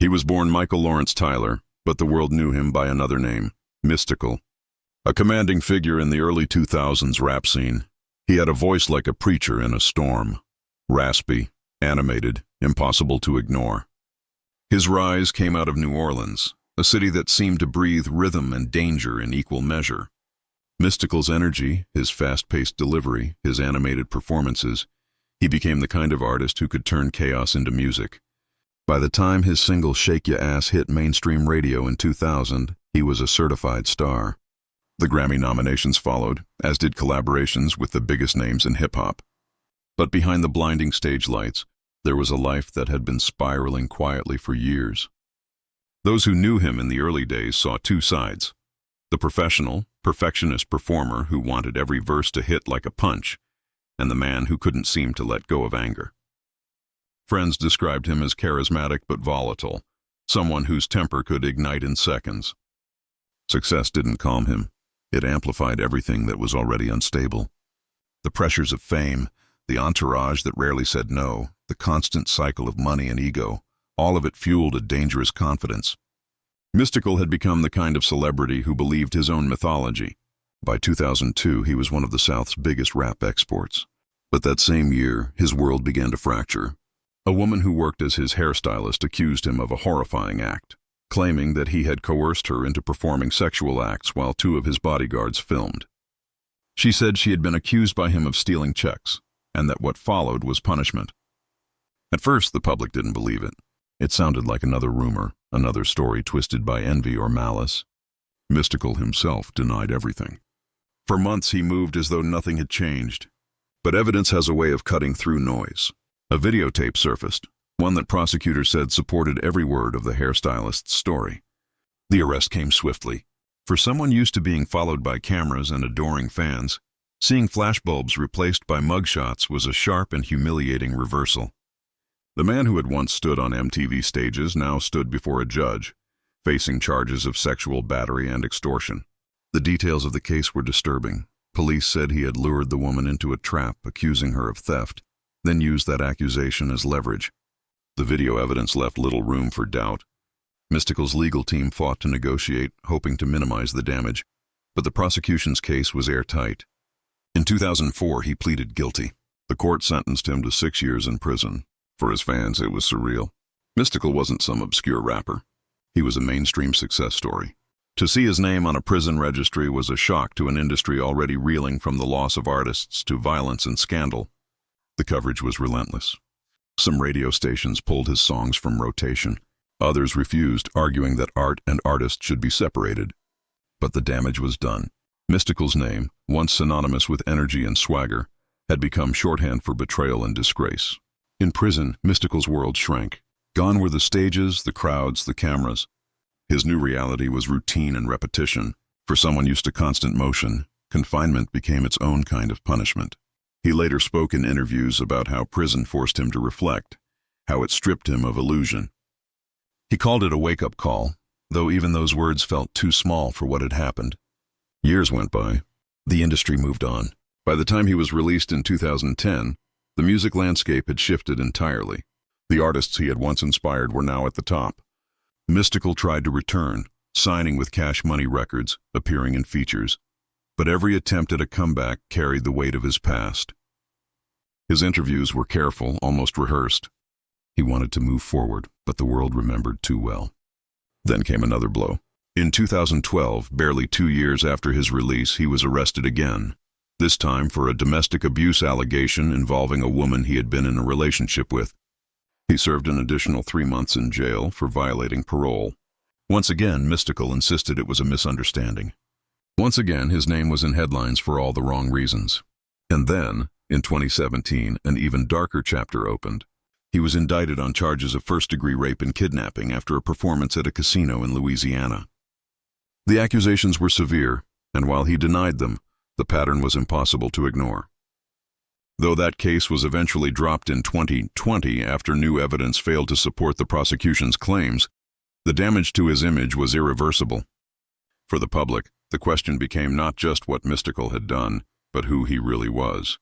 He was born Michael Lawrence Tyler, but the world knew him by another name, Mystikal. A commanding figure in the early 2000s rap scene, he had a voice like a preacher in a storm. Raspy, animated, impossible to ignore. His rise came out of New Orleans, a city that seemed to breathe rhythm and danger in equal measure. Mystikal's energy, his fast-paced delivery, his animated performances, he became the kind of artist who could turn chaos into music. By the time his single Shake Ya Ass hit mainstream radio in 2000, he was a certified star. The Grammy nominations followed, as did collaborations with the biggest names in hip-hop. But behind the blinding stage lights, there was a life that had been spiraling quietly for years. Those who knew him in the early days saw two sides: the professional, perfectionist performer who wanted every verse to hit like a punch, and the man who couldn't seem to let go of anger. Friends described him as charismatic but volatile, someone whose temper could ignite in seconds. Success didn't calm him. It amplified everything that was already unstable. The pressures of fame, the entourage that rarely said no, the constant cycle of money and ego, all of it fueled a dangerous confidence. Mystikal had become the kind of celebrity who believed his own mythology. By 2002, he was one of the South's biggest rap exports. But that same year, his world began to fracture. A woman who worked as his hairstylist accused him of a horrifying act, claiming that he had coerced her into performing sexual acts while two of his bodyguards filmed. She said she had been accused by him of stealing checks, and that what followed was punishment. At first, the public didn't believe it. It sounded like another rumor, another story twisted by envy or malice. Mystikal himself denied everything. For months, he moved as though nothing had changed. But evidence has a way of cutting through noise. A videotape surfaced, one that prosecutors said supported every word of the hairstylist's story. The arrest came swiftly. For someone used to being followed by cameras and adoring fans, seeing flashbulbs replaced by mugshots was a sharp and humiliating reversal. The man who had once stood on MTV stages now stood before a judge, facing charges of sexual battery and extortion. The details of the case were disturbing. Police said he had lured the woman into a trap, accusing her of theft, then used that accusation as leverage. The video evidence left little room for doubt. Mystikal's legal team fought to negotiate, hoping to minimize the damage, but the prosecution's case was airtight. In 2004, he pleaded guilty. The court sentenced him to 6 years in prison. For his fans, it was surreal. Mystikal wasn't some obscure rapper. He was a mainstream success story. To see his name on a prison registry was a shock to an industry already reeling from the loss of artists to violence and scandal. The coverage was relentless. Some radio stations pulled his songs from rotation. Others refused, arguing that art and artist should be separated. But the damage was done. Mystikal's name, once synonymous with energy and swagger, had become shorthand for betrayal and disgrace. In prison, Mystikal's world shrank. Gone were the stages, the crowds, the cameras. His new reality was routine and repetition. For someone used to constant motion, confinement became its own kind of punishment. He later spoke in interviews about how prison forced him to reflect, how it stripped him of illusion. He called it a wake-up call, though even those words felt too small for what had happened. Years went by. The industry moved on. By the time he was released in 2010, the music landscape had shifted entirely. The artists he had once inspired were now at the top. Mystikal tried to return, signing with Cash Money Records, appearing in features. But every attempt at a comeback carried the weight of his past. His interviews were careful, almost rehearsed. He wanted to move forward, but the world remembered too well. Then came another blow. In 2012, barely 2 years after his release, he was arrested again, this time for a domestic abuse allegation involving a woman he had been in a relationship with. He served an additional 3 months in jail for violating parole. Once again, Mystikal insisted it was a misunderstanding. Once again, his name was in headlines for all the wrong reasons. And then, in 2017, an even darker chapter opened. He was indicted on charges of first-degree rape and kidnapping after a performance at a casino in Louisiana. The accusations were severe, and while he denied them, the pattern was impossible to ignore. Though that case was eventually dropped in 2020 after new evidence failed to support the prosecution's claims, the damage to his image was irreversible. For the public, the question became not just what Mystikal had done, but who he really was.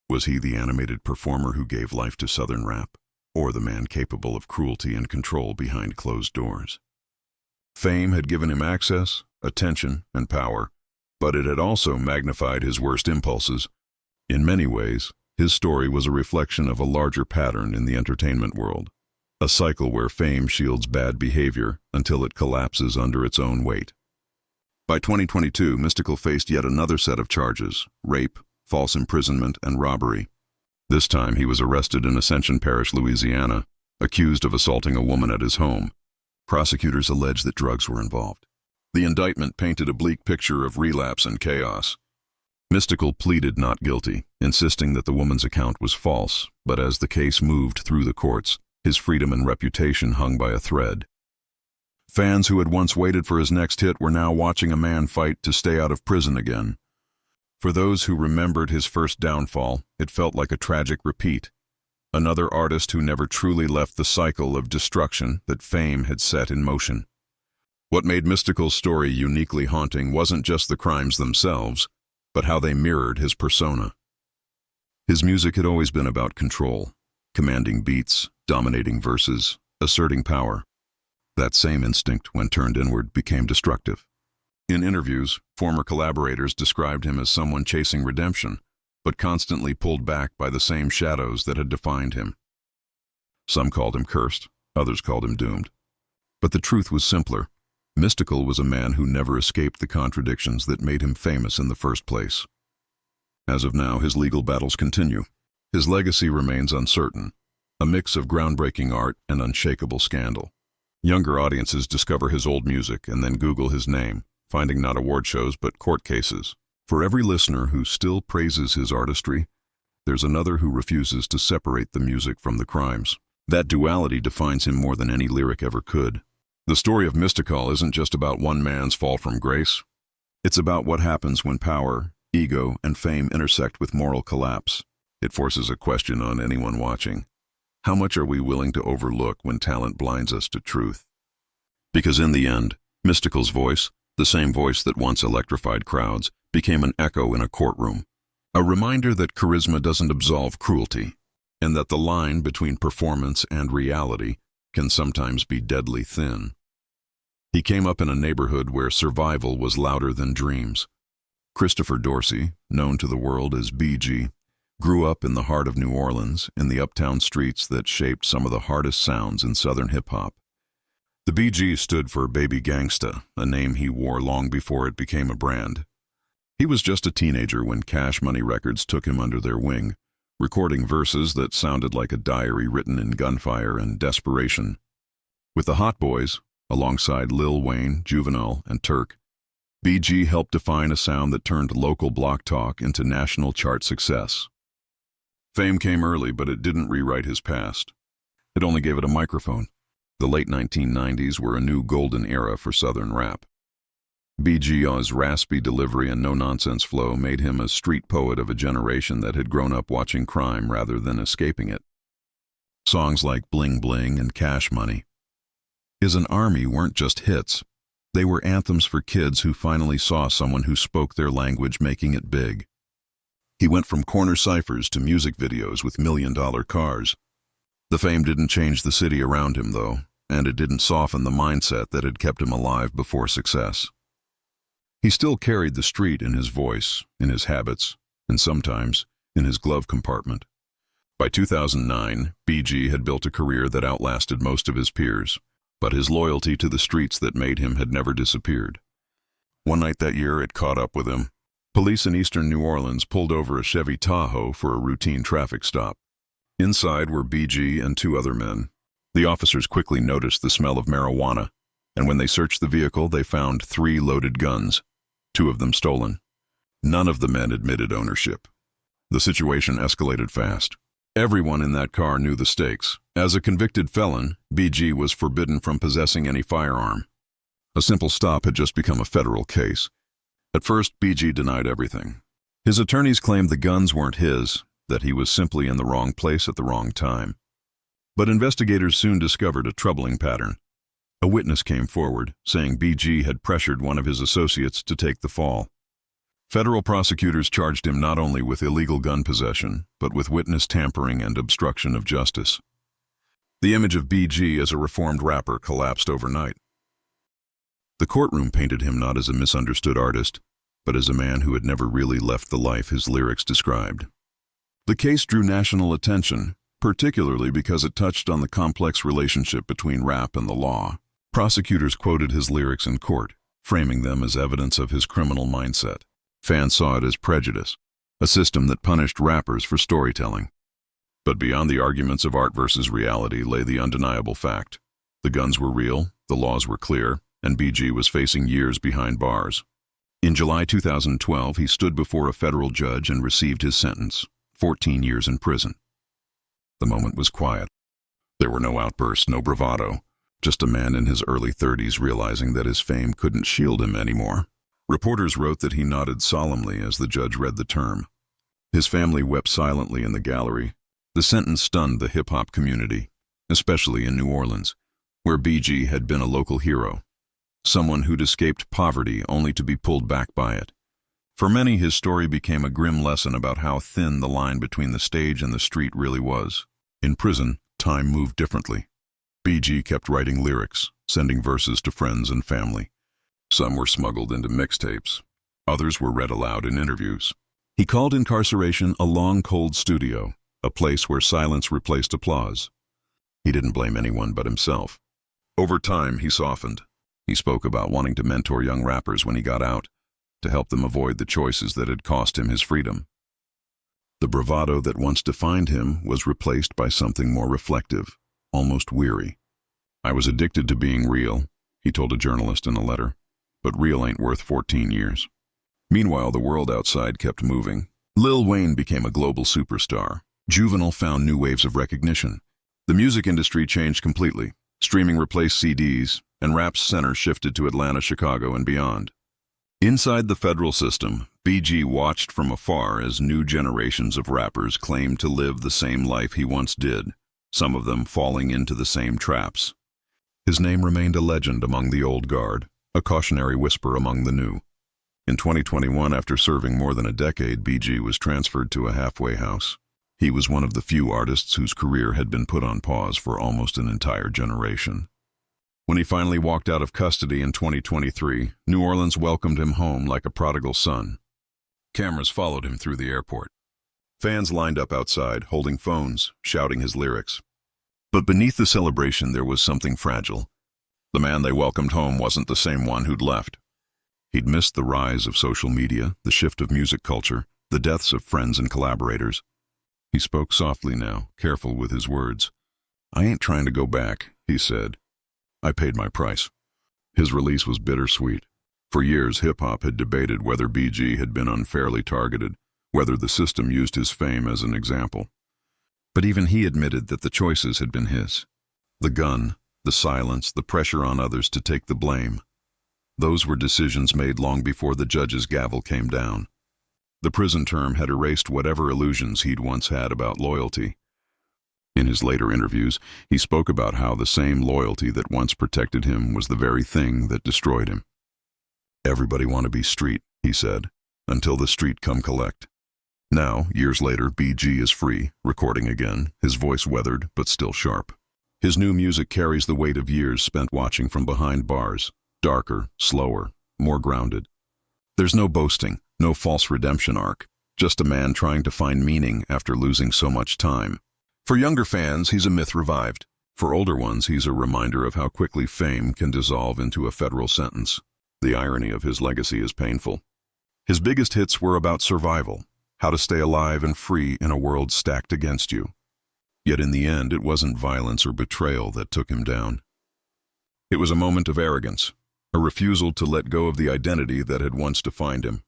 Was he the animated performer who gave life to Southern rap? or the man capable of cruelty and control behind closed doors. Fame had given him access, attention, and power, but it had also magnified his worst impulses. In many ways, his story was a reflection of a larger pattern in the entertainment world, a cycle where fame shields bad behavior until it collapses under its own weight. By 2022, Mystikal faced yet another set of charges: rape, false imprisonment, and robbery. This time he was arrested in Ascension Parish, Louisiana, accused of assaulting a woman at his home. Prosecutors alleged that drugs were involved. The indictment painted a bleak picture of relapse and chaos. Mystikal pleaded not guilty, insisting that the woman's account was false, but as the case moved through the courts, his freedom and reputation hung by a thread. Fans who had once waited for his next hit were now watching a man fight to stay out of prison again. For those who remembered his first downfall, it felt like a tragic repeat. Another artist who never truly left the cycle of destruction that fame had set in motion. What made Mystikal's story uniquely haunting wasn't just the crimes themselves, but how they mirrored his persona. His music had always been about control, commanding beats, dominating verses, asserting power. That same instinct, when turned inward, became destructive. In interviews, former collaborators described him as someone chasing redemption, but constantly pulled back by the same shadows that had defined him. Some called him cursed, others called him doomed. But the truth was simpler. Mystikal was a man who never escaped the contradictions that made him famous in the first place. As of now, his legal battles continue. His legacy remains uncertain, a mix of groundbreaking art and unshakable scandal. Younger audiences discover his old music and then Google his name, finding not award shows but court cases. For every listener who still praises his artistry, there's another who refuses to separate the music from the crimes. That duality defines him more than any lyric ever could. The story of Mystikal isn't just about one man's fall from grace. It's about what happens when power, ego, and fame intersect with moral collapse. It forces a question on anyone watching. How much are we willing to overlook when talent blinds us to truth? Because in the end, Mystikal's voice, the same voice that once electrified crowds, became an echo in a courtroom. A reminder that charisma doesn't absolve cruelty, and that the line between performance and reality can sometimes be deadly thin. He came up in a neighborhood where survival was louder than dreams. Christopher Dorsey, known to the world as BG, grew up in the heart of New Orleans, in the uptown streets that shaped some of the hardest sounds in Southern hip-hop. The BG stood for Baby Gangsta, a name he wore long before it became a brand. He was just a teenager when Cash Money Records took him under their wing, recording verses that sounded like a diary written in gunfire and desperation. With the Hot Boys, alongside Lil Wayne, Juvenile, and Turk, BG helped define a sound that turned local block talk into national chart success. Fame came early, but it didn't rewrite his past. It only gave it a microphone. The late 1990s were a new golden era for Southern rap. BG's raspy delivery and no-nonsense flow made him a street poet of a generation that had grown up watching crime rather than escaping it. Songs like Bling Bling and Cash Money Is an Army weren't just hits. They were anthems for kids who finally saw someone who spoke their language, making it big. He went from corner ciphers to music videos with million-dollar cars. The fame didn't change the city around him, though, and it didn't soften the mindset that had kept him alive before success. He still carried the street in his voice, in his habits, and sometimes in his glove compartment. By 2009, BG had built a career that outlasted most of his peers, but his loyalty to the streets that made him had never disappeared. One night that year, it caught up with him. Police in eastern New Orleans pulled over a Chevy Tahoe for a routine traffic stop. Inside were BG and two other men. The officers quickly noticed the smell of marijuana, and when they searched the vehicle, they found 3 loaded guns, 2 of them stolen. None of the men admitted ownership. The situation escalated fast. Everyone in that car knew the stakes. As a convicted felon, BG was forbidden from possessing any firearm. A simple stop had just become a federal case. At first, BG denied everything. His attorneys claimed the guns weren't his, that he was simply in the wrong place at the wrong time. But investigators soon discovered a troubling pattern. A witness came forward, saying BG had pressured one of his associates to take the fall. Federal prosecutors charged him not only with illegal gun possession, but with witness tampering and obstruction of justice. The image of BG as a reformed rapper collapsed overnight. The courtroom painted him not as a misunderstood artist, but as a man who had never really left the life his lyrics described. The case drew national attention, particularly because it touched on the complex relationship between rap and the law. Prosecutors quoted his lyrics in court, framing them as evidence of his criminal mindset. Fans saw it as prejudice, a system that punished rappers for storytelling. But beyond the arguments of art versus reality lay the undeniable fact. The guns were real, the laws were clear, and BG was facing years behind bars. In July 2012, he stood before a federal judge and received his sentence, 14 years in prison. The moment was quiet. There were no outbursts, no bravado, just a man in his early 30s realizing that his fame couldn't shield him anymore. Reporters wrote that he nodded solemnly as the judge read the term. His family wept silently in the gallery. The sentence stunned the hip-hop community, especially in New Orleans, where BG had been a local hero, someone who'd escaped poverty only to be pulled back by it. For many, his story became a grim lesson about how thin the line between the stage and the street really was. In prison, time moved differently. BG kept writing lyrics, sending verses to friends and family. Some were smuggled into mixtapes. Others were read aloud in interviews. He called incarceration a long, cold studio, a place where silence replaced applause. He didn't blame anyone but himself. Over time, he softened. He spoke about wanting to mentor young rappers when he got out, to help them avoid the choices that had cost him his freedom. The bravado that once defined him was replaced by something more reflective, almost weary. "I was addicted to being real," he told a journalist in a letter, "but real ain't worth 14 years. Meanwhile, the world outside kept moving. Lil Wayne became a global superstar. Juvenile found new waves of recognition. The music industry changed completely. Streaming replaced CDs, and rap's center shifted to Atlanta, Chicago, and beyond. Inside the federal system, BG watched from afar as new generations of rappers claimed to live the same life he once did, some of them falling into the same traps. His name remained a legend among the old guard, a cautionary whisper among the new. In 2021, after serving more than a decade, BG was transferred to a halfway house. He was one of the few artists whose career had been put on pause for almost an entire generation. When he finally walked out of custody in 2023, New Orleans welcomed him home like a prodigal son. Cameras followed him through the airport. Fans lined up outside, holding phones, shouting his lyrics. But beneath the celebration there was something fragile. The man they welcomed home wasn't the same one who'd left. He'd missed the rise of social media, the shift of music culture, the deaths of friends and collaborators. He spoke softly now, careful with his words. "I ain't trying to go back," he said. "I paid my price." His release was bittersweet. For years, hip-hop had debated whether BG had been unfairly targeted, whether the system used his fame as an example. But even he admitted that the choices had been his. The gun, the silence, the pressure on others to take the blame. Those were decisions made long before the judge's gavel came down. The prison term had erased whatever illusions he'd once had about loyalty. In his later interviews, he spoke about how the same loyalty that once protected him was the very thing that destroyed him. "Everybody want to be street," he said, "until the street come collect." Now, years later, BG is free, recording again, his voice weathered but still sharp. His new music carries the weight of years spent watching from behind bars, darker, slower, more grounded. There's no boasting, no false redemption arc, just a man trying to find meaning after losing so much time. For younger fans, he's a myth revived. For older ones, he's a reminder of how quickly fame can dissolve into a federal sentence. The irony of his legacy is painful. His biggest hits were about survival, how to stay alive and free in a world stacked against you. Yet in the end, it wasn't violence or betrayal that took him down. It was a moment of arrogance, a refusal to let go of the identity that had once defined him.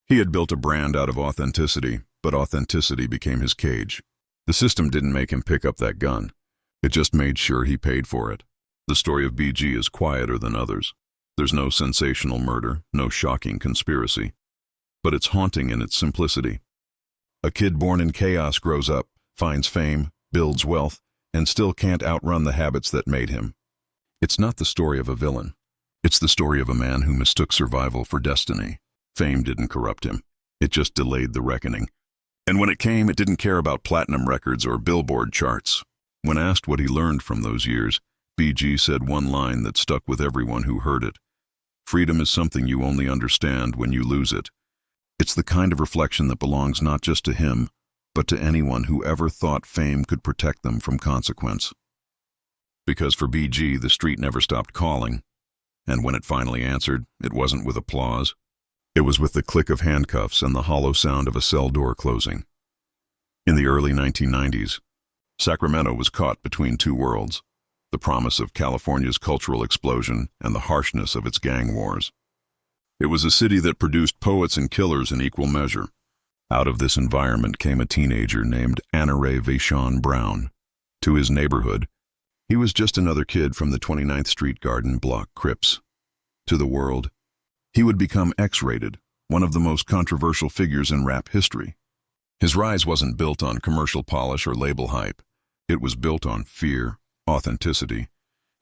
He had built a brand out of authenticity, but authenticity became his cage. The system didn't make him pick up that gun. It just made sure he paid for it. The story of BG is quieter than others. There's no sensational murder, no shocking conspiracy. But it's haunting in its simplicity. A kid born in chaos grows up, finds fame, builds wealth, and still can't outrun the habits that made him. It's not the story of a villain. It's the story of a man who mistook survival for destiny. Fame didn't corrupt him. It just delayed the reckoning. And when it came, it didn't care about platinum records or Billboard charts. When asked what he learned from those years, BG said one line that stuck with everyone who heard it. Freedom is something you only understand when you lose it. It's the kind of reflection that belongs not just to him, but to anyone who ever thought fame could protect them from consequence. Because for BG, the street never stopped calling, and when it finally answered, it wasn't with applause. It was with the click of handcuffs and the hollow sound of a cell door closing. In the early 1990s, Sacramento was caught between two worlds, the promise of California's cultural explosion and the harshness of its gang wars. It was a city that produced poets and killers in equal measure. Out of this environment came a teenager named Anare Vaishon Brown. To his neighborhood, he was just another kid from the 29th Street Garden Block Crips. To the world, he would become X-rated, one of the most controversial figures in rap history. His rise wasn't built on commercial polish or label hype. It was built on fear, authenticity,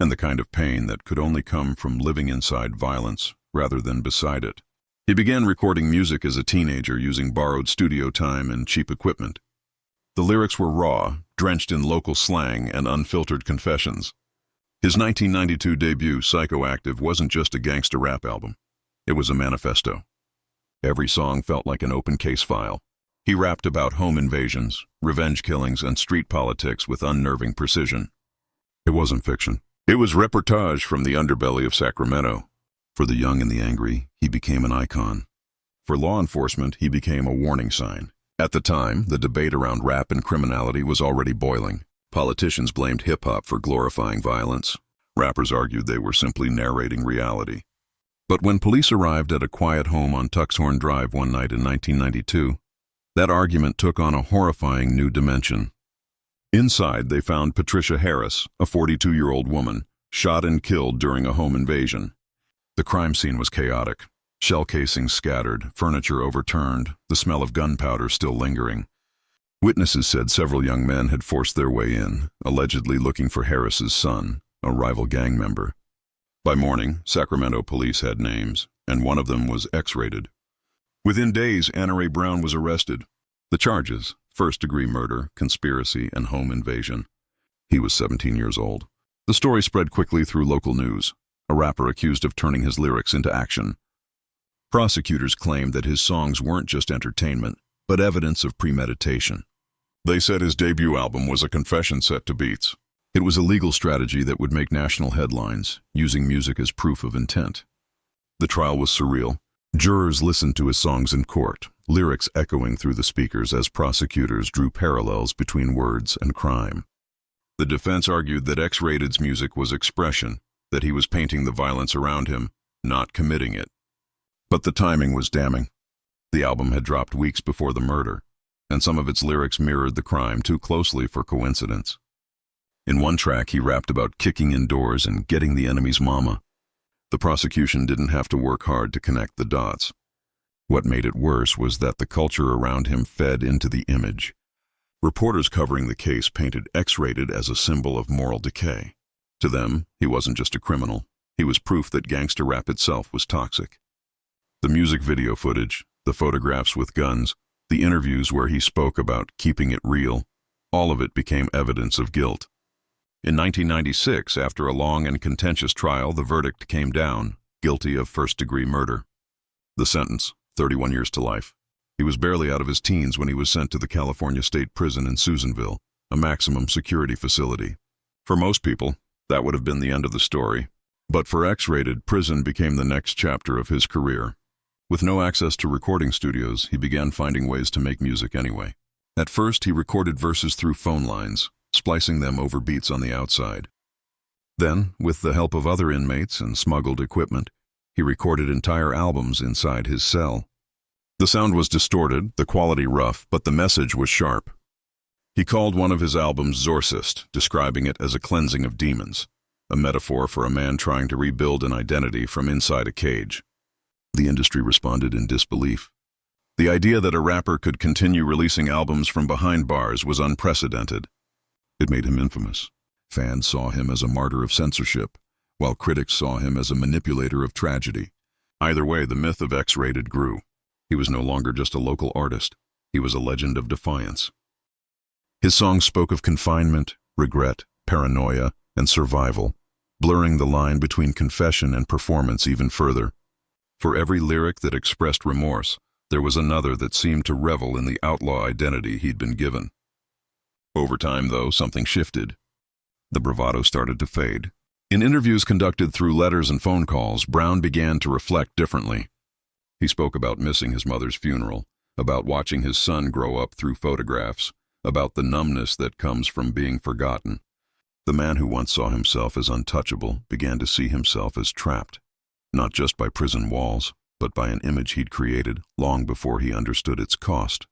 and the kind of pain that could only come from living inside violence rather than beside it. He began recording music as a teenager using borrowed studio time and cheap equipment. The lyrics were raw, drenched in local slang and unfiltered confessions. His 1992 debut, Psychoactive, wasn't just a gangster rap album. It was a manifesto. Every song felt like an open case file. He rapped about home invasions, revenge killings, and street politics with unnerving precision. It wasn't fiction. It was reportage from the underbelly of Sacramento. For the young and the angry, he became an icon. For law enforcement, he became a warning sign. At the time, the debate around rap and criminality was already boiling. Politicians blamed hip-hop for glorifying violence. Rappers argued they were simply narrating reality. But when police arrived at a quiet home on Tuxhorn Drive one night in 1992, that argument took on a horrifying new dimension. Inside, they found Patricia Harris, a 42-year-old woman, shot and killed during a home invasion. The crime scene was chaotic. Shell casings scattered, furniture overturned, the smell of gunpowder still lingering. Witnesses said several young men had forced their way in, allegedly looking for Harris's son, a rival gang member. By morning, Sacramento police had names, and one of them was X-rated. Within days, Anare Brown was arrested. The charges: first-degree murder, conspiracy, and home invasion. He was 17 years old. The story spread quickly through local news. A rapper accused of turning his lyrics into action. Prosecutors claimed that his songs weren't just entertainment, but evidence of premeditation. They said his debut album was a confession set to beats. It was a legal strategy that would make national headlines, using music as proof of intent. The trial was surreal. Jurors listened to his songs in court, lyrics echoing through the speakers as prosecutors drew parallels between words and crime. The defense argued that X-Rated's music was expression, that he was painting the violence around him, not committing it. But the timing was damning. The album had dropped weeks before the murder, and some of its lyrics mirrored the crime too closely for coincidence. In one track, he rapped about kicking in doors and getting the enemy's mama. The prosecution didn't have to work hard to connect the dots. What made it worse was that the culture around him fed into the image. Reporters covering the case painted X-Rated as a symbol of moral decay. To them, he wasn't just a criminal. He was proof that gangster rap itself was toxic. The music video footage, the photographs with guns, the interviews where he spoke about keeping it real, all of it became evidence of guilt. In 1996, after a long and contentious trial, the verdict came down, guilty of first-degree murder. The sentence, 31 years to life. He was barely out of his teens when he was sent to the California State Prison in Susanville, a maximum security facility. For most people, that would have been the end of the story. But for X-Rated, prison became the next chapter of his career. With no access to recording studios, he began finding ways to make music anyway. At first, he recorded verses through phone lines, splicing them over beats on the outside. Then, with the help of other inmates and smuggled equipment, he recorded entire albums inside his cell. The sound was distorted, the quality rough, but the message was sharp. He called one of his albums Zorcist, describing it as a cleansing of demons, a metaphor for a man trying to rebuild an identity from inside a cage. The industry responded in disbelief. The idea that a rapper could continue releasing albums from behind bars was unprecedented. It made him infamous. Fans saw him as a martyr of censorship, while critics saw him as a manipulator of tragedy. Either way, the myth of X-Rated grew. He was no longer just a local artist. He was a legend of defiance. His songs spoke of confinement, regret, paranoia, and survival, blurring the line between confession and performance even further. For every lyric that expressed remorse, there was another that seemed to revel in the outlaw identity he'd been given. Over time, though, something shifted. The bravado started to fade. In interviews conducted through letters and phone calls, Brown began to reflect differently. He spoke about missing his mother's funeral, about watching his son grow up through photographs, about the numbness that comes from being forgotten. The man who once saw himself as untouchable began to see himself as trapped, not just by prison walls, but by an image he'd created long before he understood its cost.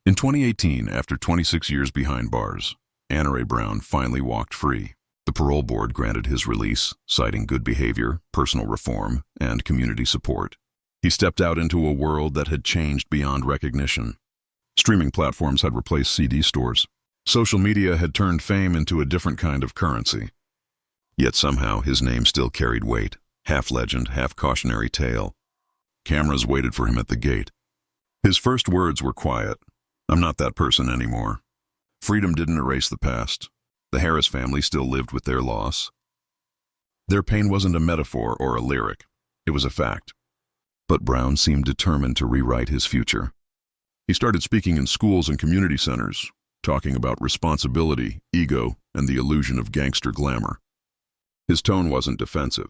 In 2018, after 26 years behind bars, Anna Brown finally walked free. The parole board granted his release, citing good behavior, personal reform, and community support. He stepped out into a world that had changed beyond recognition. Streaming platforms had replaced CD stores. Social media had turned fame into a different kind of currency. Yet somehow his name still carried weight, half legend, half cautionary tale. Cameras waited for him at the gate. His first words were quiet. "I'm not that person anymore." Freedom didn't erase the past. The Harris family still lived with their loss. Their pain wasn't a metaphor or a lyric. It was a fact. But Brown seemed determined to rewrite his future. He started speaking in schools and community centers, talking about responsibility, ego, and the illusion of gangster glamour. His tone wasn't defensive.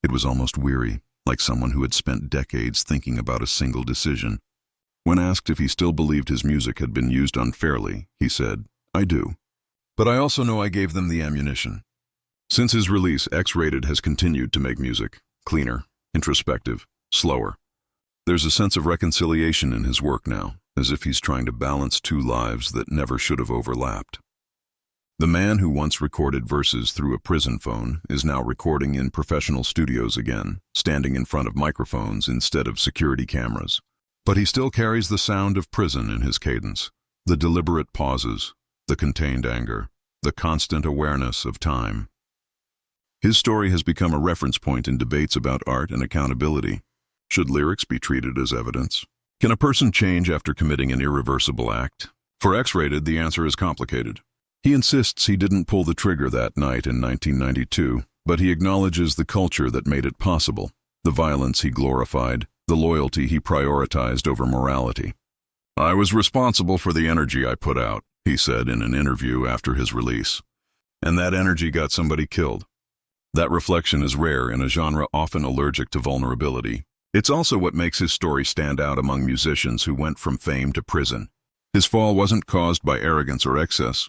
It was almost weary, like someone who had spent decades thinking about a single decision. When asked if he still believed his music had been used unfairly, he said, "I do. But I also know I gave them the ammunition." Since his release, X-Rated has continued to make music, cleaner, introspective, slower. There's a sense of reconciliation in his work now, as if he's trying to balance two lives that never should have overlapped. The man who once recorded verses through a prison phone is now recording in professional studios again, standing in front of microphones instead of security cameras. But he still carries the sound of prison in his cadence, the deliberate pauses, the contained anger, the constant awareness of time. His story has become a reference point in debates about art and accountability. Should lyrics be treated as evidence? Can a person change after committing an irreversible act? For X-Rated, the answer is complicated. He insists he didn't pull the trigger that night in 1992, but he acknowledges the culture that made it possible, the violence he glorified, the loyalty he prioritized over morality. "I was responsible for the energy I put out," he said in an interview after his release. "And that energy got somebody killed." That reflection is rare in a genre often allergic to vulnerability. It's also what makes his story stand out among musicians who went from fame to prison. His fall wasn't caused by arrogance or excess.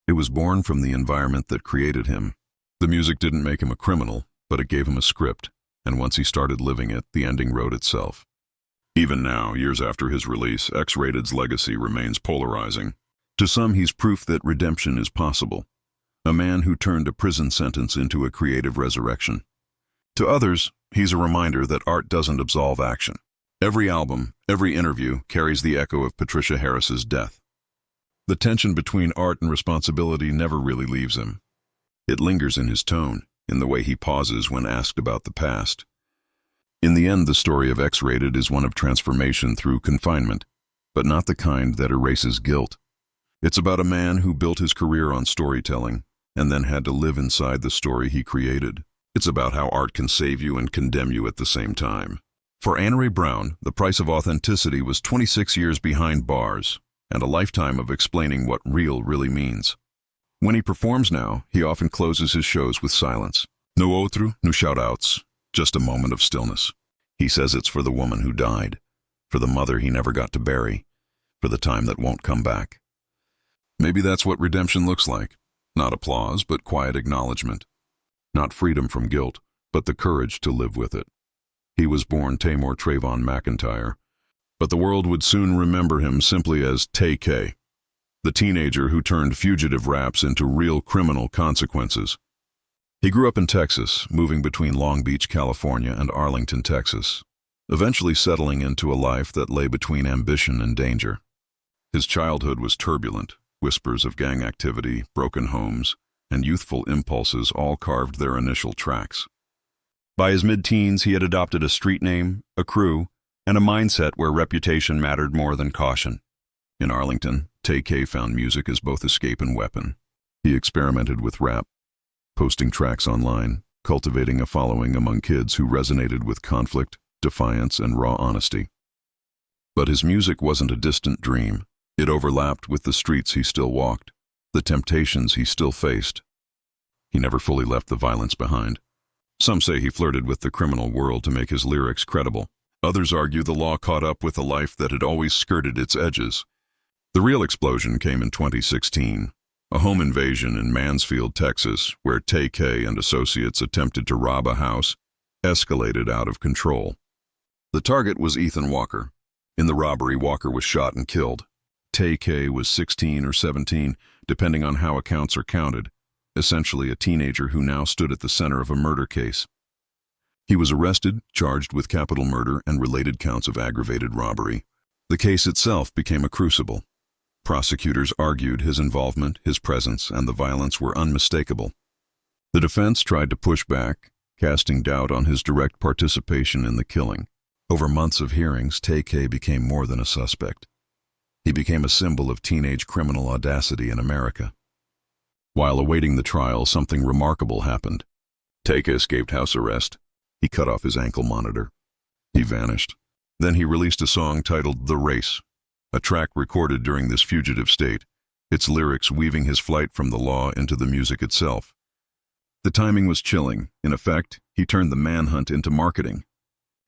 It was born from the environment that created him. The music didn't make him a criminal, but it gave him a script, and once he started living it, the ending wrote itself. Even now, years after his release, X-Rated's legacy remains polarizing. To some, he's proof that redemption is possible. A man who turned a prison sentence into a creative resurrection. To others, he's a reminder that art doesn't absolve action. Every album, every interview carries the echo of Patricia Harris's death. The tension between art and responsibility never really leaves him. It lingers in his tone, in the way he pauses when asked about the past. In the end, the story of X-Rated is one of transformation through confinement, but not the kind that erases guilt. It's about a man who built his career on storytelling, and then had to live inside the story he created. It's about how art can save you and condemn you at the same time. For Anna Brown, the price of authenticity was 26 years behind bars, and a lifetime of explaining what real really means. When he performs now, he often closes his shows with silence. No outro, no shout-outs, just a moment of stillness. He says it's for the woman who died, for the mother he never got to bury, for the time that won't come back. Maybe that's what redemption looks like. Not applause, but quiet acknowledgement. Not freedom from guilt, but the courage to live with it. He was born Tamor Trayvon McIntyre, but the world would soon remember him simply as Tay-K, the teenager who turned fugitive raps into real criminal consequences. He grew up in Texas, moving between Long Beach, California and Arlington, Texas, eventually settling into a life that lay between ambition and danger. His childhood was turbulent. Whispers of gang activity, broken homes, and youthful impulses all carved their initial tracks. By his mid-teens, he had adopted a street name, a crew, and a mindset where reputation mattered more than caution. In Arlington, Tay-K found music as both escape and weapon. He experimented with rap, posting tracks online, cultivating a following among kids who resonated with conflict, defiance, and raw honesty. But his music wasn't a distant dream. It overlapped with the streets he still walked, the temptations he still faced. He never fully left the violence behind. Some say he flirted with the criminal world to make his lyrics credible. Others argue the law caught up with a life that had always skirted its edges. The real explosion came in 2016, a home invasion in Mansfield, Texas, where Tay-K and associates attempted to rob a house, escalated out of control. The target was Ethan Walker. In the robbery, Walker was shot and killed. Tay-K was 16 or 17, depending on how accounts are counted, essentially a teenager who now stood at the center of a murder case. He was arrested, charged with capital murder and related counts of aggravated robbery. The case itself became a crucible. Prosecutors argued his involvement, his presence, and the violence were unmistakable. The defense tried to push back, casting doubt on his direct participation in the killing. Over months of hearings, Tay-K became more than a suspect. He became a symbol of teenage criminal audacity in America. While awaiting the trial, something remarkable happened. Tay-K escaped house arrest. He cut off his ankle monitor. He vanished. Then he released a song titled "The Race," a track recorded during this fugitive state, its lyrics weaving his flight from the law into the music itself. The timing was chilling. In effect, he turned the manhunt into marketing.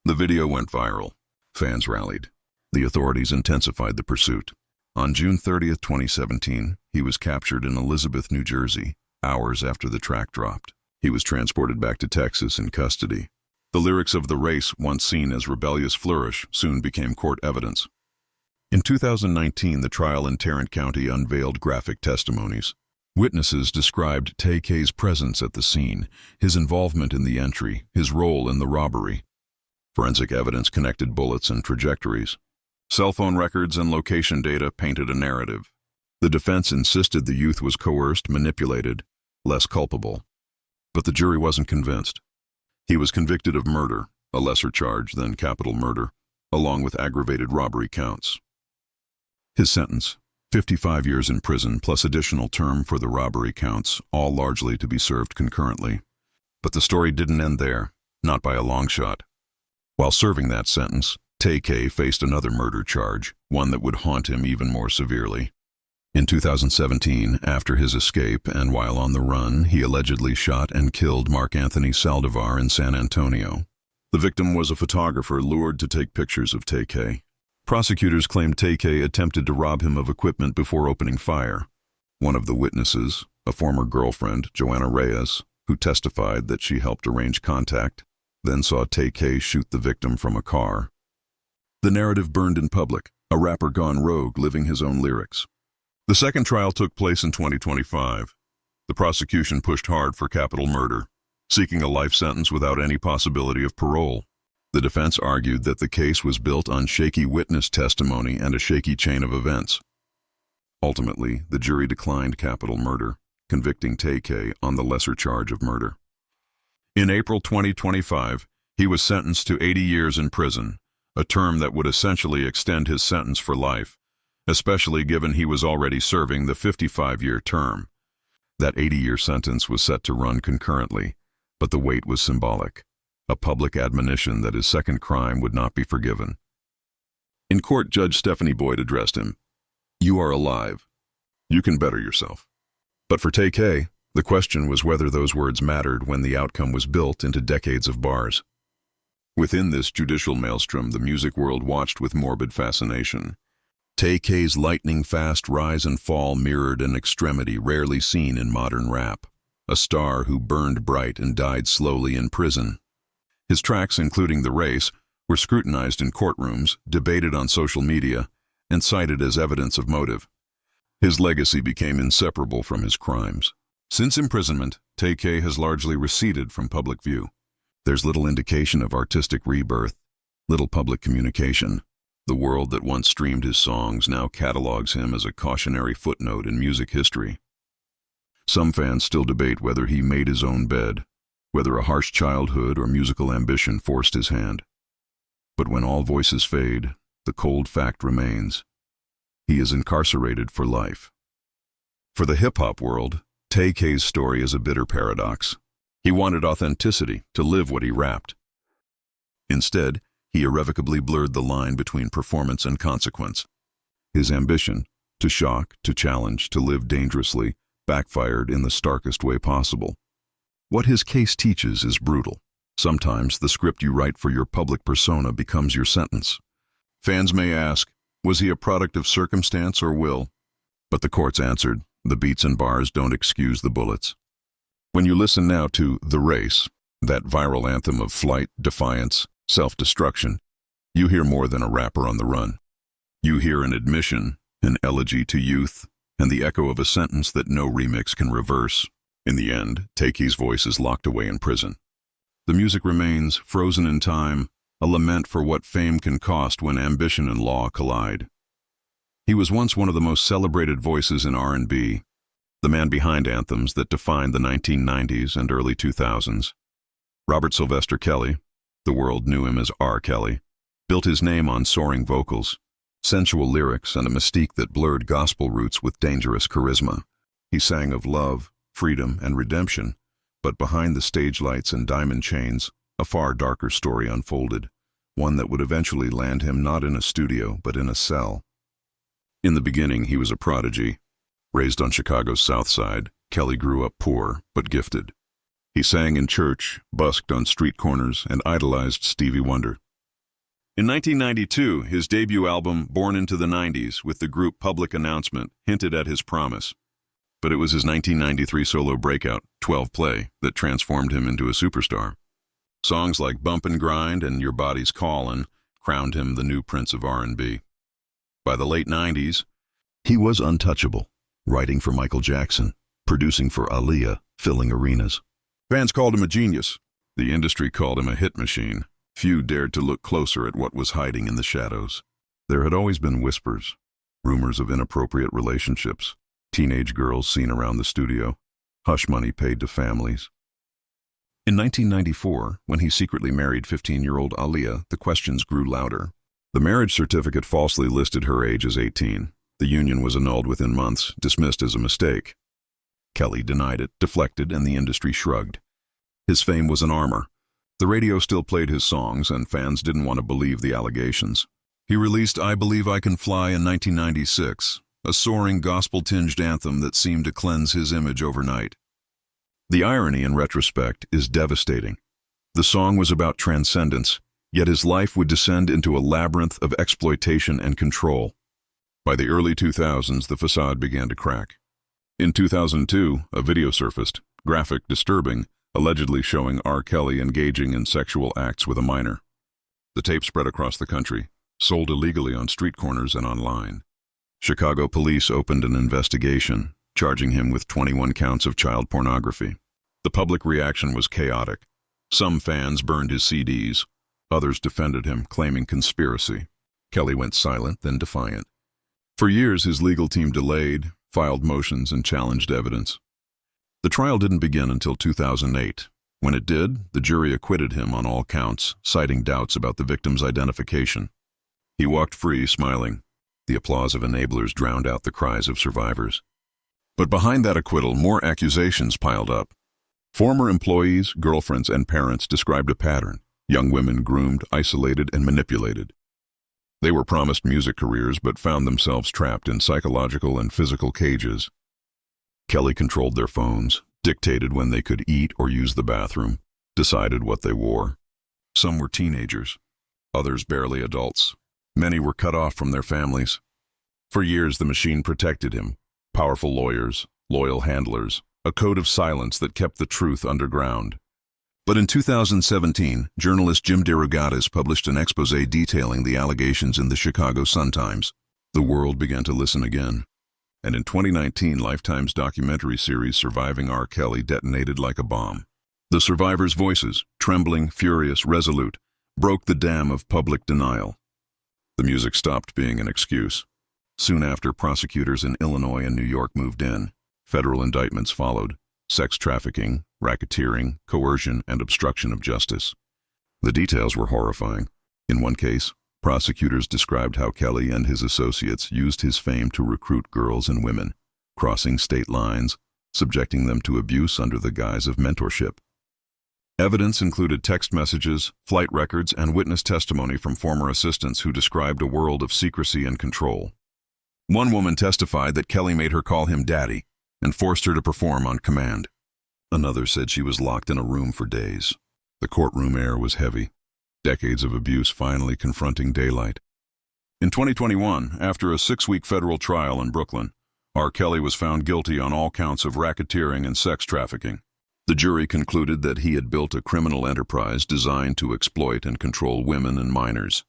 The video went viral. Fans rallied. The authorities intensified the pursuit. On June 30th, 2017, he was captured in Elizabeth, New Jersey, hours after the track dropped. He was transported back to Texas in custody. The lyrics of "The Race," once seen as rebellious flourish, soon became court evidence. In 2019, the trial in Tarrant County unveiled graphic testimonies. Witnesses described Tay-K's presence at the scene, his involvement in the entry, his role in the robbery. Forensic evidence connected bullets and trajectories. Cell phone records and location data painted a narrative. The defense insisted the youth was coerced, manipulated, less culpable. But the jury wasn't convinced. He was convicted of murder, a lesser charge than capital murder, along with aggravated robbery counts. His sentence, 55 years in prison plus additional term for the robbery counts, all largely to be served concurrently. But the story didn't end there, not by a long shot. While serving that sentence, Tay-K faced another murder charge, one that would haunt him even more severely. In 2017, after his escape and while on the run, he allegedly shot and killed Mark Anthony Saldivar in San Antonio. The victim was a photographer lured to take pictures of Tay-K. Prosecutors claimed Tay-K attempted to rob him of equipment before opening fire. One of the witnesses, a former girlfriend, Joanna Reyes, who testified that she helped arrange contact, then saw Tay-K shoot the victim from a car. The narrative burned in public, a rapper gone rogue living his own lyrics. The second trial took place in 2025. The prosecution pushed hard for capital murder, seeking a life sentence without any possibility of parole. The defense argued that the case was built on shaky witness testimony and a shaky chain of events. Ultimately, the jury declined capital murder, convicting Tay-K on the lesser charge of murder. In April 2025, he was sentenced to 80 years in prison, a term that would essentially extend his sentence for life, especially given he was already serving the 55-year term. That 80-year sentence was set to run concurrently, but the wait was symbolic, a public admonition that his second crime would not be forgiven. In court, Judge Stephanie Boyd addressed him. "You are alive. You can better yourself." But for Tay-K, the question was whether those words mattered when the outcome was built into decades of bars. Within this judicial maelstrom, the music world watched with morbid fascination. Tay-K's lightning-fast rise and fall mirrored an extremity rarely seen in modern rap, a star who burned bright and died slowly in prison. His tracks, including "The Race," were scrutinized in courtrooms, debated on social media, and cited as evidence of motive. His legacy became inseparable from his crimes. Since imprisonment, Tay-K has largely receded from public view. There's little indication of artistic rebirth, little public communication. The world that once streamed his songs now catalogs him as a cautionary footnote in music history. Some fans still debate whether he made his own bed, whether a harsh childhood or musical ambition forced his hand. But when all voices fade, the cold fact remains. He is incarcerated for life. For the hip-hop world, Tay-K's story is a bitter paradox. He wanted authenticity, to live what he rapped. Instead, he irrevocably blurred the line between performance and consequence. His ambition, to shock, to challenge, to live dangerously, backfired in the starkest way possible. What his case teaches is brutal. Sometimes the script you write for your public persona becomes your sentence. Fans may ask, was he a product of circumstance or will? But the courts answered, the beats and bars don't excuse the bullets. When you listen now to The Race, that viral anthem of flight, defiance, self-destruction, you hear more than a rapper on the run. You hear an admission, an elegy to youth, and the echo of a sentence that no remix can reverse. In the end, Tay-K's voice is locked away in prison. The music remains, frozen in time, a lament for what fame can cost when ambition and law collide. He was once one of the most celebrated voices in R&B, the man behind anthems that defined the 1990s and early 2000s. Robert Sylvester Kelly, the world knew him as R. Kelly, built his name on soaring vocals, sensual lyrics, and a mystique that blurred gospel roots with dangerous charisma. He sang of love, freedom, and redemption, but behind the stage lights and diamond chains, a far darker story unfolded, one that would eventually land him not in a studio but in a cell. In the beginning, he was a prodigy. Raised on Chicago's South Side, Kelly grew up poor but gifted. He sang in church, busked on street corners, and idolized Stevie Wonder. In 1992, his debut album, Born into the 90s, with the group Public Announcement, hinted at his promise. But it was his 1993 solo breakout, 12 Play, that transformed him into a superstar. Songs like Bump and Grind and Your Body's Callin' crowned him the new prince of R&B. By the late 90s, he was untouchable, writing for Michael Jackson, producing for Aaliyah, filling arenas. Fans called him a genius. The industry called him a hit machine. Few dared to look closer at what was hiding in the shadows. There had always been whispers, rumors of inappropriate relationships, teenage girls seen around the studio, hush money paid to families. In 1994, when he secretly married 15-year-old Aaliyah, the questions grew louder. The marriage certificate falsely listed her age as 18. The union was annulled within months, dismissed as a mistake. Kelly denied it, deflected, and the industry shrugged. His fame was an armor. The radio still played his songs, and fans didn't want to believe the allegations. He released I Believe I Can Fly in 1996, a soaring gospel-tinged anthem that seemed to cleanse his image overnight. The irony in retrospect is devastating. The song was about transcendence, yet his life would descend into a labyrinth of exploitation and control. By the early 2000s, the facade began to crack. In 2002, a video surfaced, graphic, disturbing, allegedly showing R. Kelly engaging in sexual acts with a minor. The tape spread across the country, sold illegally on street corners and online. Chicago police opened an investigation, charging him with 21 counts of child pornography. The public reaction was chaotic. Some fans burned his CDs. Others defended him, claiming conspiracy. Kelly went silent, then defiant. For years, his legal team delayed, filed motions, and challenged evidence. The trial didn't begin until 2008. When it did, the jury acquitted him on all counts, citing doubts about the victim's identification. He walked free, smiling. The applause of enablers drowned out the cries of survivors. But behind that acquittal, more accusations piled up. Former employees, girlfriends, and parents described a pattern. Young women groomed, isolated, and manipulated. They were promised music careers but found themselves trapped in psychological and physical cages. Kelly controlled their phones, dictated when they could eat or use the bathroom, decided what they wore. Some were teenagers, others barely adults. Many were cut off from their families. For years, the machine protected him. Powerful lawyers, loyal handlers, a code of silence that kept the truth underground. But in 2017, journalist Jim DeRogatis published an exposé detailing the allegations in the Chicago Sun-Times. The world began to listen again. And in 2019, Lifetime's documentary series Surviving R. Kelly detonated like a bomb. The survivors' voices, trembling, furious, resolute, broke the dam of public denial. The music stopped being an excuse. Soon after, prosecutors in Illinois and New York moved in. Federal indictments followed. Sex trafficking, racketeering, coercion, and obstruction of justice. The details were horrifying. In one case, prosecutors described how Kelly and his associates used his fame to recruit girls and women, crossing state lines, subjecting them to abuse under the guise of mentorship. Evidence included text messages, flight records, and witness testimony from former assistants who described a world of secrecy and control. One woman testified that Kelly made her call him daddy and forced her to perform on command. Another said she was locked in a room for days. The courtroom air was heavy, decades of abuse finally confronting daylight. In 2021, after a 6-week federal trial in Brooklyn, R. Kelly was found guilty on all counts of racketeering and sex trafficking. The jury concluded that he had built a criminal enterprise designed to exploit and control women and minors.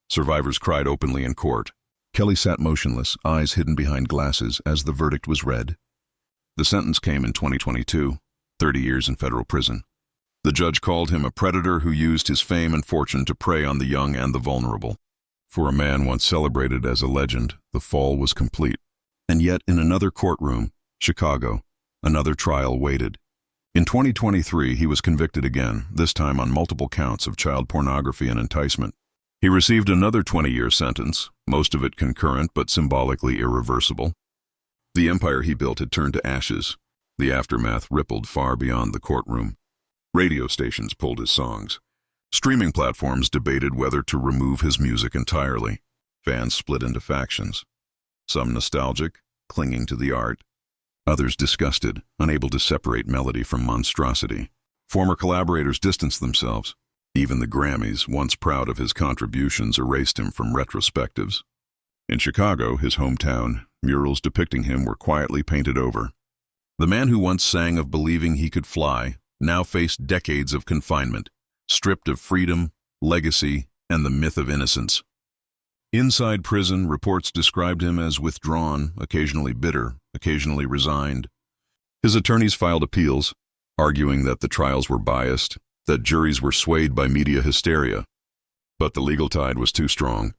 Survivors cried openly in court. Kelly sat motionless, eyes hidden behind glasses, as the verdict was read. The sentence came in 2022, 30 years in federal prison. The judge called him a predator who used his fame and fortune to prey on the young and the vulnerable. For a man once celebrated as a legend, the fall was complete. And yet, in another courtroom, Chicago, another trial waited. In 2023, he was convicted again, this time on multiple counts of child pornography and enticement. He received another 20-year sentence, most of it concurrent but symbolically irreversible. The empire he built had turned to ashes. The aftermath rippled far beyond the courtroom. Radio stations pulled his songs. Streaming platforms debated whether to remove his music entirely. Fans split into factions. Some nostalgic, clinging to the art. Others disgusted, unable to separate melody from monstrosity. Former collaborators distanced themselves. Even the Grammys, once proud of his contributions, erased him from retrospectives. In Chicago, his hometown, murals depicting him were quietly painted over. The man who once sang of believing he could fly now faced decades of confinement, stripped of freedom, legacy, and the myth of innocence. Inside prison, reports described him as withdrawn, occasionally bitter, occasionally resigned. His attorneys filed appeals, arguing that the trials were biased, that juries were swayed by media hysteria. But the legal tide was too strong.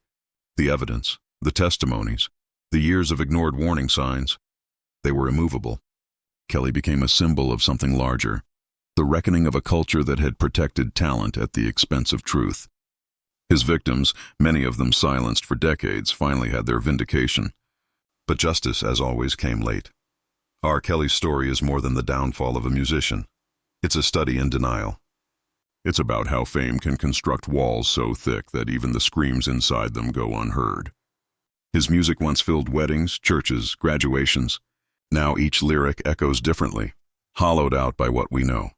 The evidence, the testimonies, the years of ignored warning signs, they were immovable. Kelly became a symbol of something larger, the reckoning of a culture that had protected talent at the expense of truth. His victims, many of them silenced for decades, finally had their vindication. But justice, as always, came late. R. Kelly's story is more than the downfall of a musician. It's a study in denial. It's about how fame can construct walls so thick that even the screams inside them go unheard. His music once filled weddings, churches, graduations. Now each lyric echoes differently, hollowed out by what we know.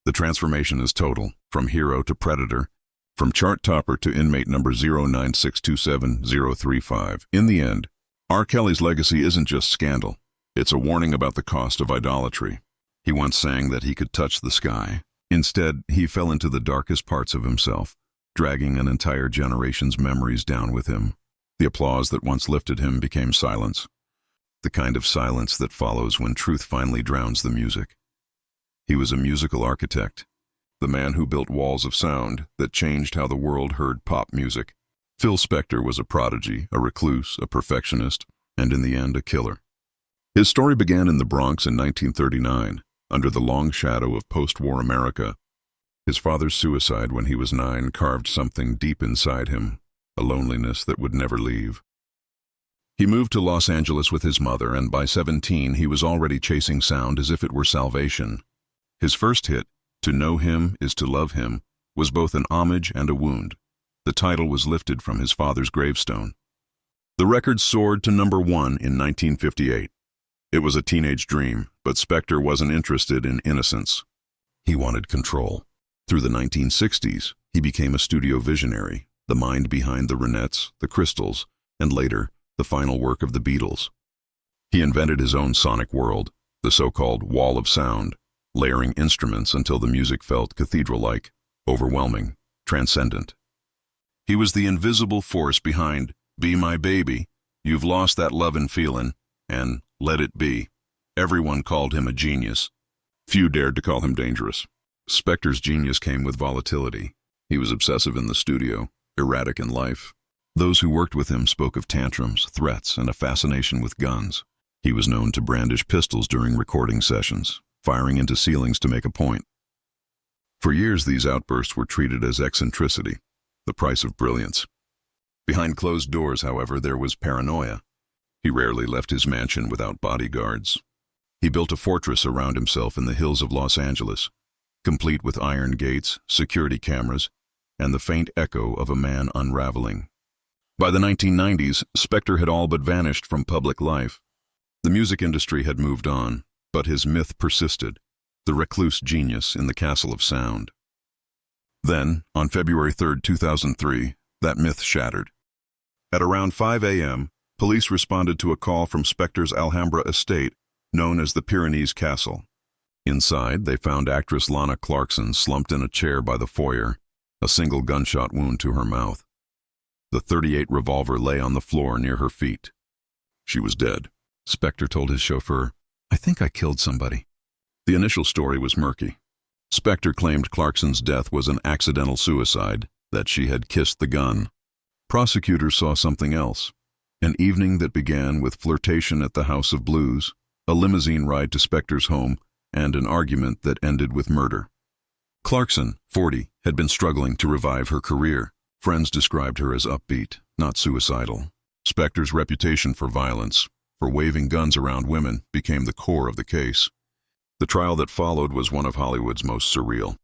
The transformation is total, from hero to predator, from chart topper to inmate number 09627-035. In the end, R. Kelly's legacy isn't just scandal. It's a warning about the cost of idolatry. He once sang that he could touch the sky. Instead, he fell into the darkest parts of himself, dragging an entire generation's memories down with him. The applause that once lifted him became silence. The kind of silence that follows when truth finally drowns the music. He was a musical architect, the man who built walls of sound that changed how the world heard pop music. Phil Spector was a prodigy, a recluse, a perfectionist, and in the end, a killer. His story began in the Bronx in 1939, under the long shadow of post-war America. His father's suicide when he was 9 carved something deep inside him, a loneliness that would never leave. He moved to Los Angeles with his mother, and by 17 he was already chasing sound as if it were salvation. His first hit, To Know Him Is to Love Him, was both an homage and a wound. The title was lifted from his father's gravestone. The record soared to number 1 in 1958. It was a teenage dream, but Spector wasn't interested in innocence. He wanted control. Through the 1960s, he became a studio visionary, the mind behind the Ronettes, the Crystals, and later, the final work of the Beatles. He invented his own sonic world, the so-called wall of sound, layering instruments until the music felt cathedral-like, overwhelming, transcendent. He was the invisible force behind Be My Baby, You've Lost That Lovin' Feelin', and Let It Be. Everyone called him a genius. Few dared to call him dangerous. Spector's genius came with volatility. He was obsessive in the studio, erratic in life. Those who worked with him spoke of tantrums, threats, and a fascination with guns. He was known to brandish pistols during recording sessions, firing into ceilings to make a point. For years, these outbursts were treated as eccentricity, the price of brilliance. Behind closed doors, however, there was paranoia. He rarely left his mansion without bodyguards. He built a fortress around himself in the hills of Los Angeles, complete with iron gates, security cameras, and the faint echo of a man unraveling. By the 1990s, Spector had all but vanished from public life. The music industry had moved on, but his myth persisted, the recluse genius in the castle of sound. Then, on February 3, 2003, that myth shattered. At around 5 a.m., police responded to a call from Spector's Alhambra estate, known as the Pyrenees Castle. Inside, they found actress Lana Clarkson slumped in a chair by the foyer, a single gunshot wound to her mouth. The .38 revolver lay on the floor near her feet. She was dead. Spector told his chauffeur, "I think I killed somebody." The initial story was murky. Spector claimed Clarkson's death was an accidental suicide, that she had kissed the gun. Prosecutors saw something else. An evening that began with flirtation at the House of Blues, a limousine ride to Spector's home, and an argument that ended with murder. Clarkson, 40, had been struggling to revive her career. Friends described her as upbeat, not suicidal. Spector's reputation for violence, for waving guns around women, became the core of the case. The trial that followed was one of Hollywood's most surreal.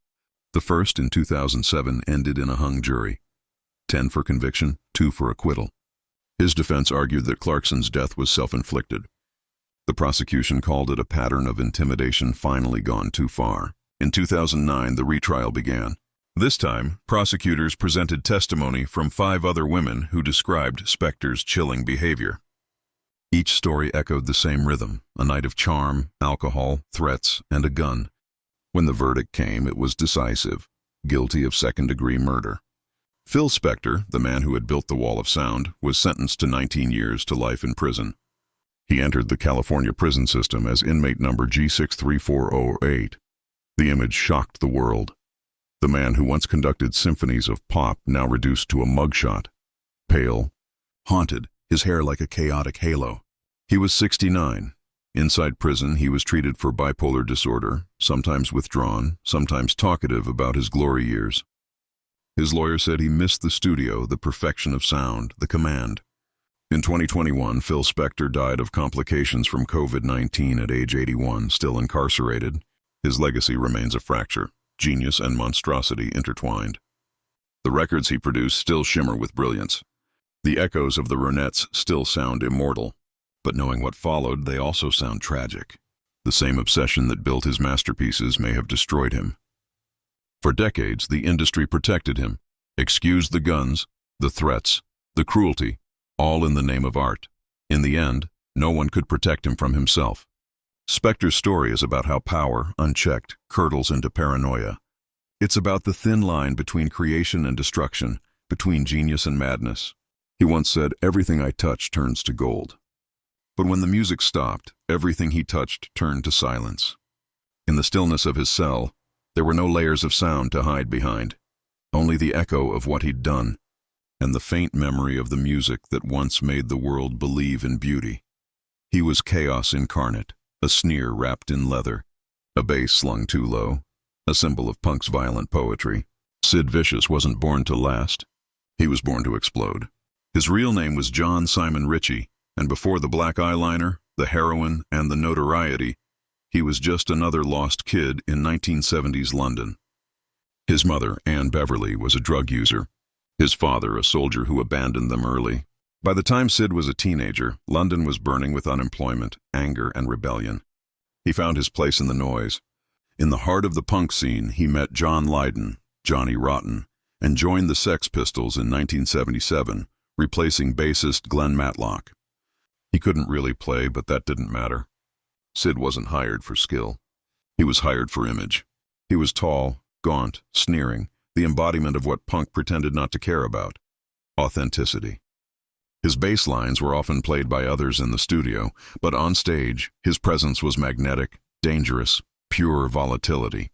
The first, in 2007, ended in a hung jury. 10 for conviction, 2 for acquittal. His defense argued that Clarkson's death was self-inflicted. The prosecution called it a pattern of intimidation finally gone too far. In 2009, the retrial began. This time, prosecutors presented testimony from 5 other women who described Spector's chilling behavior. Each story echoed the same rhythm, a night of charm, alcohol, threats, and a gun. When the verdict came, it was decisive, guilty of second-degree murder. Phil Spector, the man who had built the Wall of Sound, was sentenced to 19 years to life in prison. He entered the California prison system as inmate number G63408. The image shocked the world. The man who once conducted symphonies of pop now reduced to a mugshot. Pale, haunted, his hair like a chaotic halo. He was 69. Inside prison, he was treated for bipolar disorder, sometimes withdrawn, sometimes talkative about his glory years. His lawyer said he missed the studio, the perfection of sound, the command. In 2021, Phil Spector died of complications from COVID-19 at age 81, still incarcerated. His legacy remains a fracture. Genius and monstrosity intertwined. The records he produced still shimmer with brilliance. The echoes of the Ronettes still sound immortal, but knowing what followed, they also sound tragic. The same obsession that built his masterpieces may have destroyed him. For decades, the industry protected him, excused the guns, the threats, the cruelty, all in the name of art. In the end, no one could protect him from himself. Spector's story is about how power, unchecked, curdles into paranoia. It's about the thin line between creation and destruction, between genius and madness. He once said, "Everything I touch turns to gold." But when the music stopped, everything he touched turned to silence. In the stillness of his cell, there were no layers of sound to hide behind, only the echo of what he'd done, and the faint memory of the music that once made the world believe in beauty. He was chaos incarnate. A sneer wrapped in leather, a bass slung too low, a symbol of punk's violent poetry. Sid Vicious wasn't born to last. He was born to explode. His real name was John Simon Ritchie, and before the black eyeliner, the heroin, and the notoriety, he was just another lost kid in 1970s London. His mother, Anne Beverly, was a drug user. His father, a soldier who abandoned them early. By the time Sid was a teenager, London was burning with unemployment, anger, and rebellion. He found his place in the noise. In the heart of the punk scene, he met John Lydon, Johnny Rotten, and joined the Sex Pistols in 1977, replacing bassist Glenn Matlock. He couldn't really play, but that didn't matter. Sid wasn't hired for skill. He was hired for image. He was tall, gaunt, sneering, the embodiment of what punk pretended not to care about: authenticity. His bass lines were often played by others in the studio, but on stage, his presence was magnetic, dangerous, pure volatility.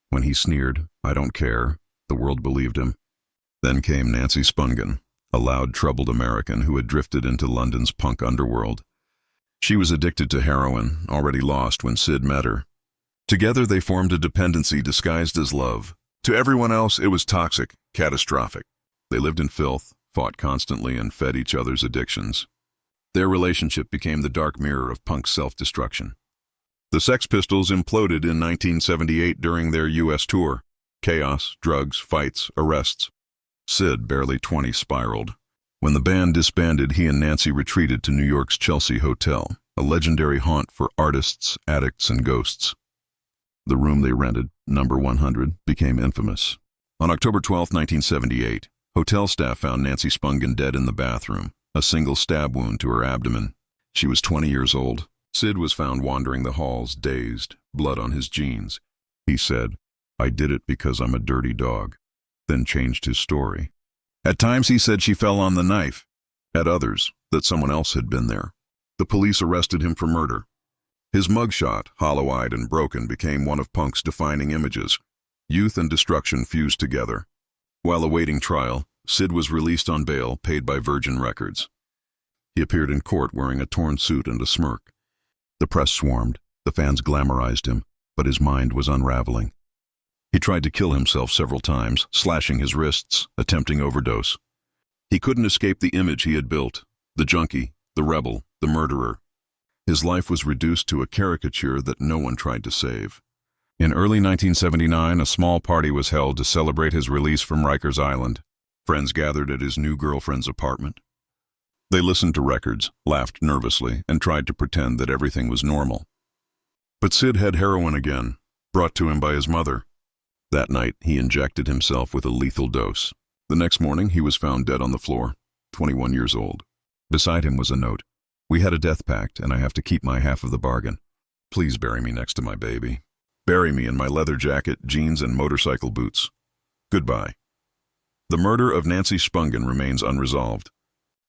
When he sneered, "I don't care," the world believed him. Then came Nancy Spungen, a loud, troubled American who had drifted into London's punk underworld. She was addicted to heroin, already lost when Sid met her. Together they formed a dependency disguised as love. To everyone else, it was toxic, catastrophic. They lived in filth, fought constantly, and fed each other's addictions. Their relationship became the dark mirror of punk's self-destruction. The Sex Pistols imploded in 1978 during their U.S. tour. Chaos, drugs, fights, arrests. Sid, barely 20, spiraled. When the band disbanded, he and Nancy retreated to New York's Chelsea Hotel, a legendary haunt for artists, addicts, and ghosts. The room they rented, number 100, became infamous. On October 12, 1978, hotel staff found Nancy Spungen dead in the bathroom, a single stab wound to her abdomen. She was 20 years old. Sid was found wandering the halls, dazed, blood on his jeans. He said, "I did it because I'm a dirty dog," then changed his story. At times he said she fell on the knife. At others, that someone else had been there. The police arrested him for murder. His mugshot, hollow-eyed and broken, became one of Punk's defining images. Youth and destruction fused together. While awaiting trial, Sid was released on bail paid by Virgin Records. He appeared in court wearing a torn suit and a smirk. The press swarmed, the fans glamorized him, but his mind was unraveling. He tried to kill himself several times, slashing his wrists, attempting overdose. He couldn't escape the image he had built, the junkie, the rebel, the murderer. His life was reduced to a caricature that no one tried to save. In early 1979, a small party was held to celebrate his release from Rikers Island. Friends gathered at his new girlfriend's apartment. They listened to records, laughed nervously, and tried to pretend that everything was normal. But Sid had heroin again, brought to him by his mother. That night, he injected himself with a lethal dose. The next morning, he was found dead on the floor, 21 years old. Beside him was a note. "We had a death pact, and I have to keep my half of the bargain. Please bury me next to my baby. Bury me in my leather jacket, jeans, and motorcycle boots. Goodbye." The murder of Nancy Spungen remains unresolved.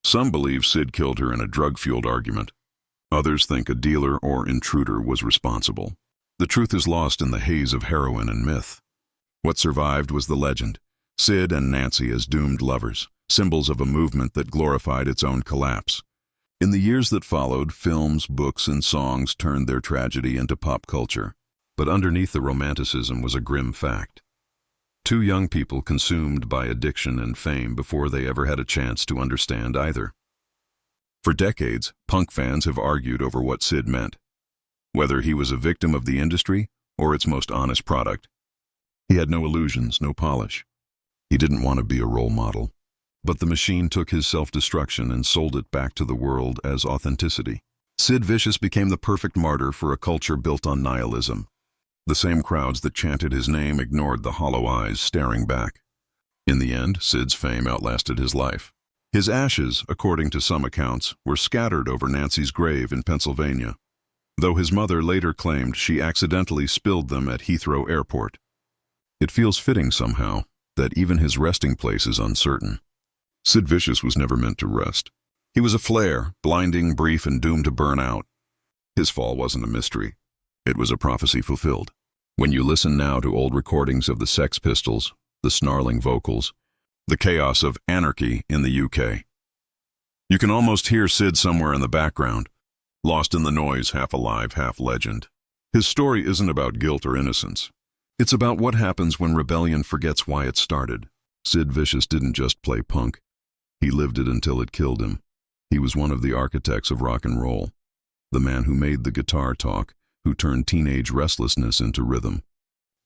Some believe Sid killed her in a drug-fueled argument. Others think a dealer or intruder was responsible. The truth is lost in the haze of heroin and myth. What survived was the legend. Sid and Nancy as doomed lovers, symbols of a movement that glorified its own collapse. In the years that followed, films, books, and songs turned their tragedy into pop culture. But underneath the romanticism was a grim fact. Two young people consumed by addiction and fame before they ever had a chance to understand either. For decades, punk fans have argued over what Sid meant. Whether he was a victim of the industry or its most honest product. He had no illusions, no polish. He didn't want to be a role model. But the machine took his self-destruction and sold it back to the world as authenticity. Sid Vicious became the perfect martyr for a culture built on nihilism. The same crowds that chanted his name ignored the hollow eyes staring back. In the end, Sid's fame outlasted his life. His ashes, according to some accounts, were scattered over Nancy's grave in Pennsylvania, though his mother later claimed she accidentally spilled them at Heathrow Airport. It feels fitting somehow that even his resting place is uncertain. Sid Vicious was never meant to rest. He was a flare, blinding, brief, and doomed to burn out. His fall wasn't a mystery. It was a prophecy fulfilled. When you listen now to old recordings of the Sex Pistols, the snarling vocals, the chaos of anarchy in the UK, you can almost hear Sid somewhere in the background, lost in the noise, half alive, half legend. His story isn't about guilt or innocence. It's about what happens when rebellion forgets why it started. Sid Vicious didn't just play punk. He lived it until it killed him. He was one of the architects of rock and roll, the man who made the guitar talk, who turned teenage restlessness into rhythm.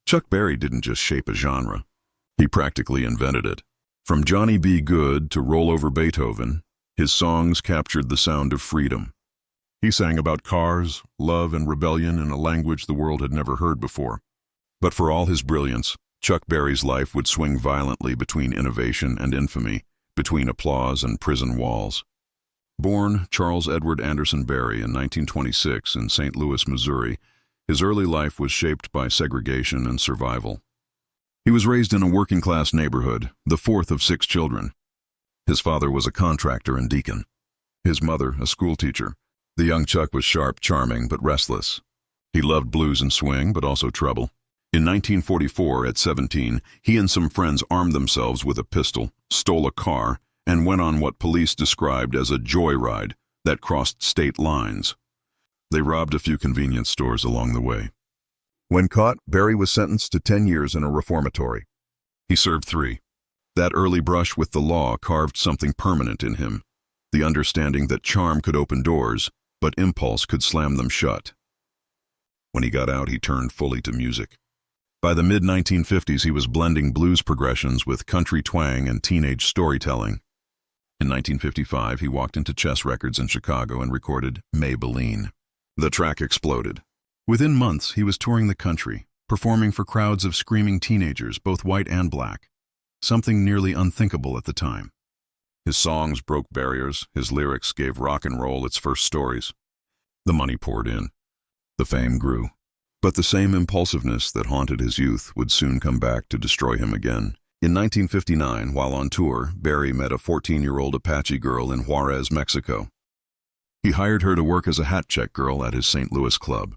Chuck Berry didn't just shape a genre. He practically invented it. From Johnny B. Goode to Roll Over Beethoven, his songs captured the sound of freedom. He sang about cars, love, and rebellion in a language the world had never heard before. But for all his brilliance, Chuck Berry's life would swing violently between innovation and infamy, between applause and prison walls. Born Charles Edward Anderson Berry in 1926 in St. Louis, Missouri, his early life was shaped by segregation and survival. He was raised in a working-class neighborhood, the fourth of 6 children. His father was a contractor and deacon. His mother, a schoolteacher. The young Chuck was sharp, charming, but restless. He loved blues and swing, but also trouble. In 1944, at 17, he and some friends armed themselves with a pistol, stole a car, and went on what police described as a joyride that crossed state lines. They robbed a few convenience stores along the way. When caught, Berry was sentenced to 10 years in a reformatory. He served 3. That early brush with the law carved something permanent in him, the understanding that charm could open doors, but impulse could slam them shut. When he got out, he turned fully to music. By the mid-1950s, he was blending blues progressions with country twang and teenage storytelling. In 1955, he walked into Chess Records in Chicago and recorded Maybelline. The track exploded. Within months, he was touring the country, performing for crowds of screaming teenagers, both white and black, something nearly unthinkable at the time. His songs broke barriers, his lyrics gave rock and roll its first stories. The money poured in. The fame grew. But the same impulsiveness that haunted his youth would soon come back to destroy him again. In 1959, while on tour, Barry met a 14-year-old Apache girl in Juarez, Mexico. He hired her to work as a hat check girl at his St. Louis club.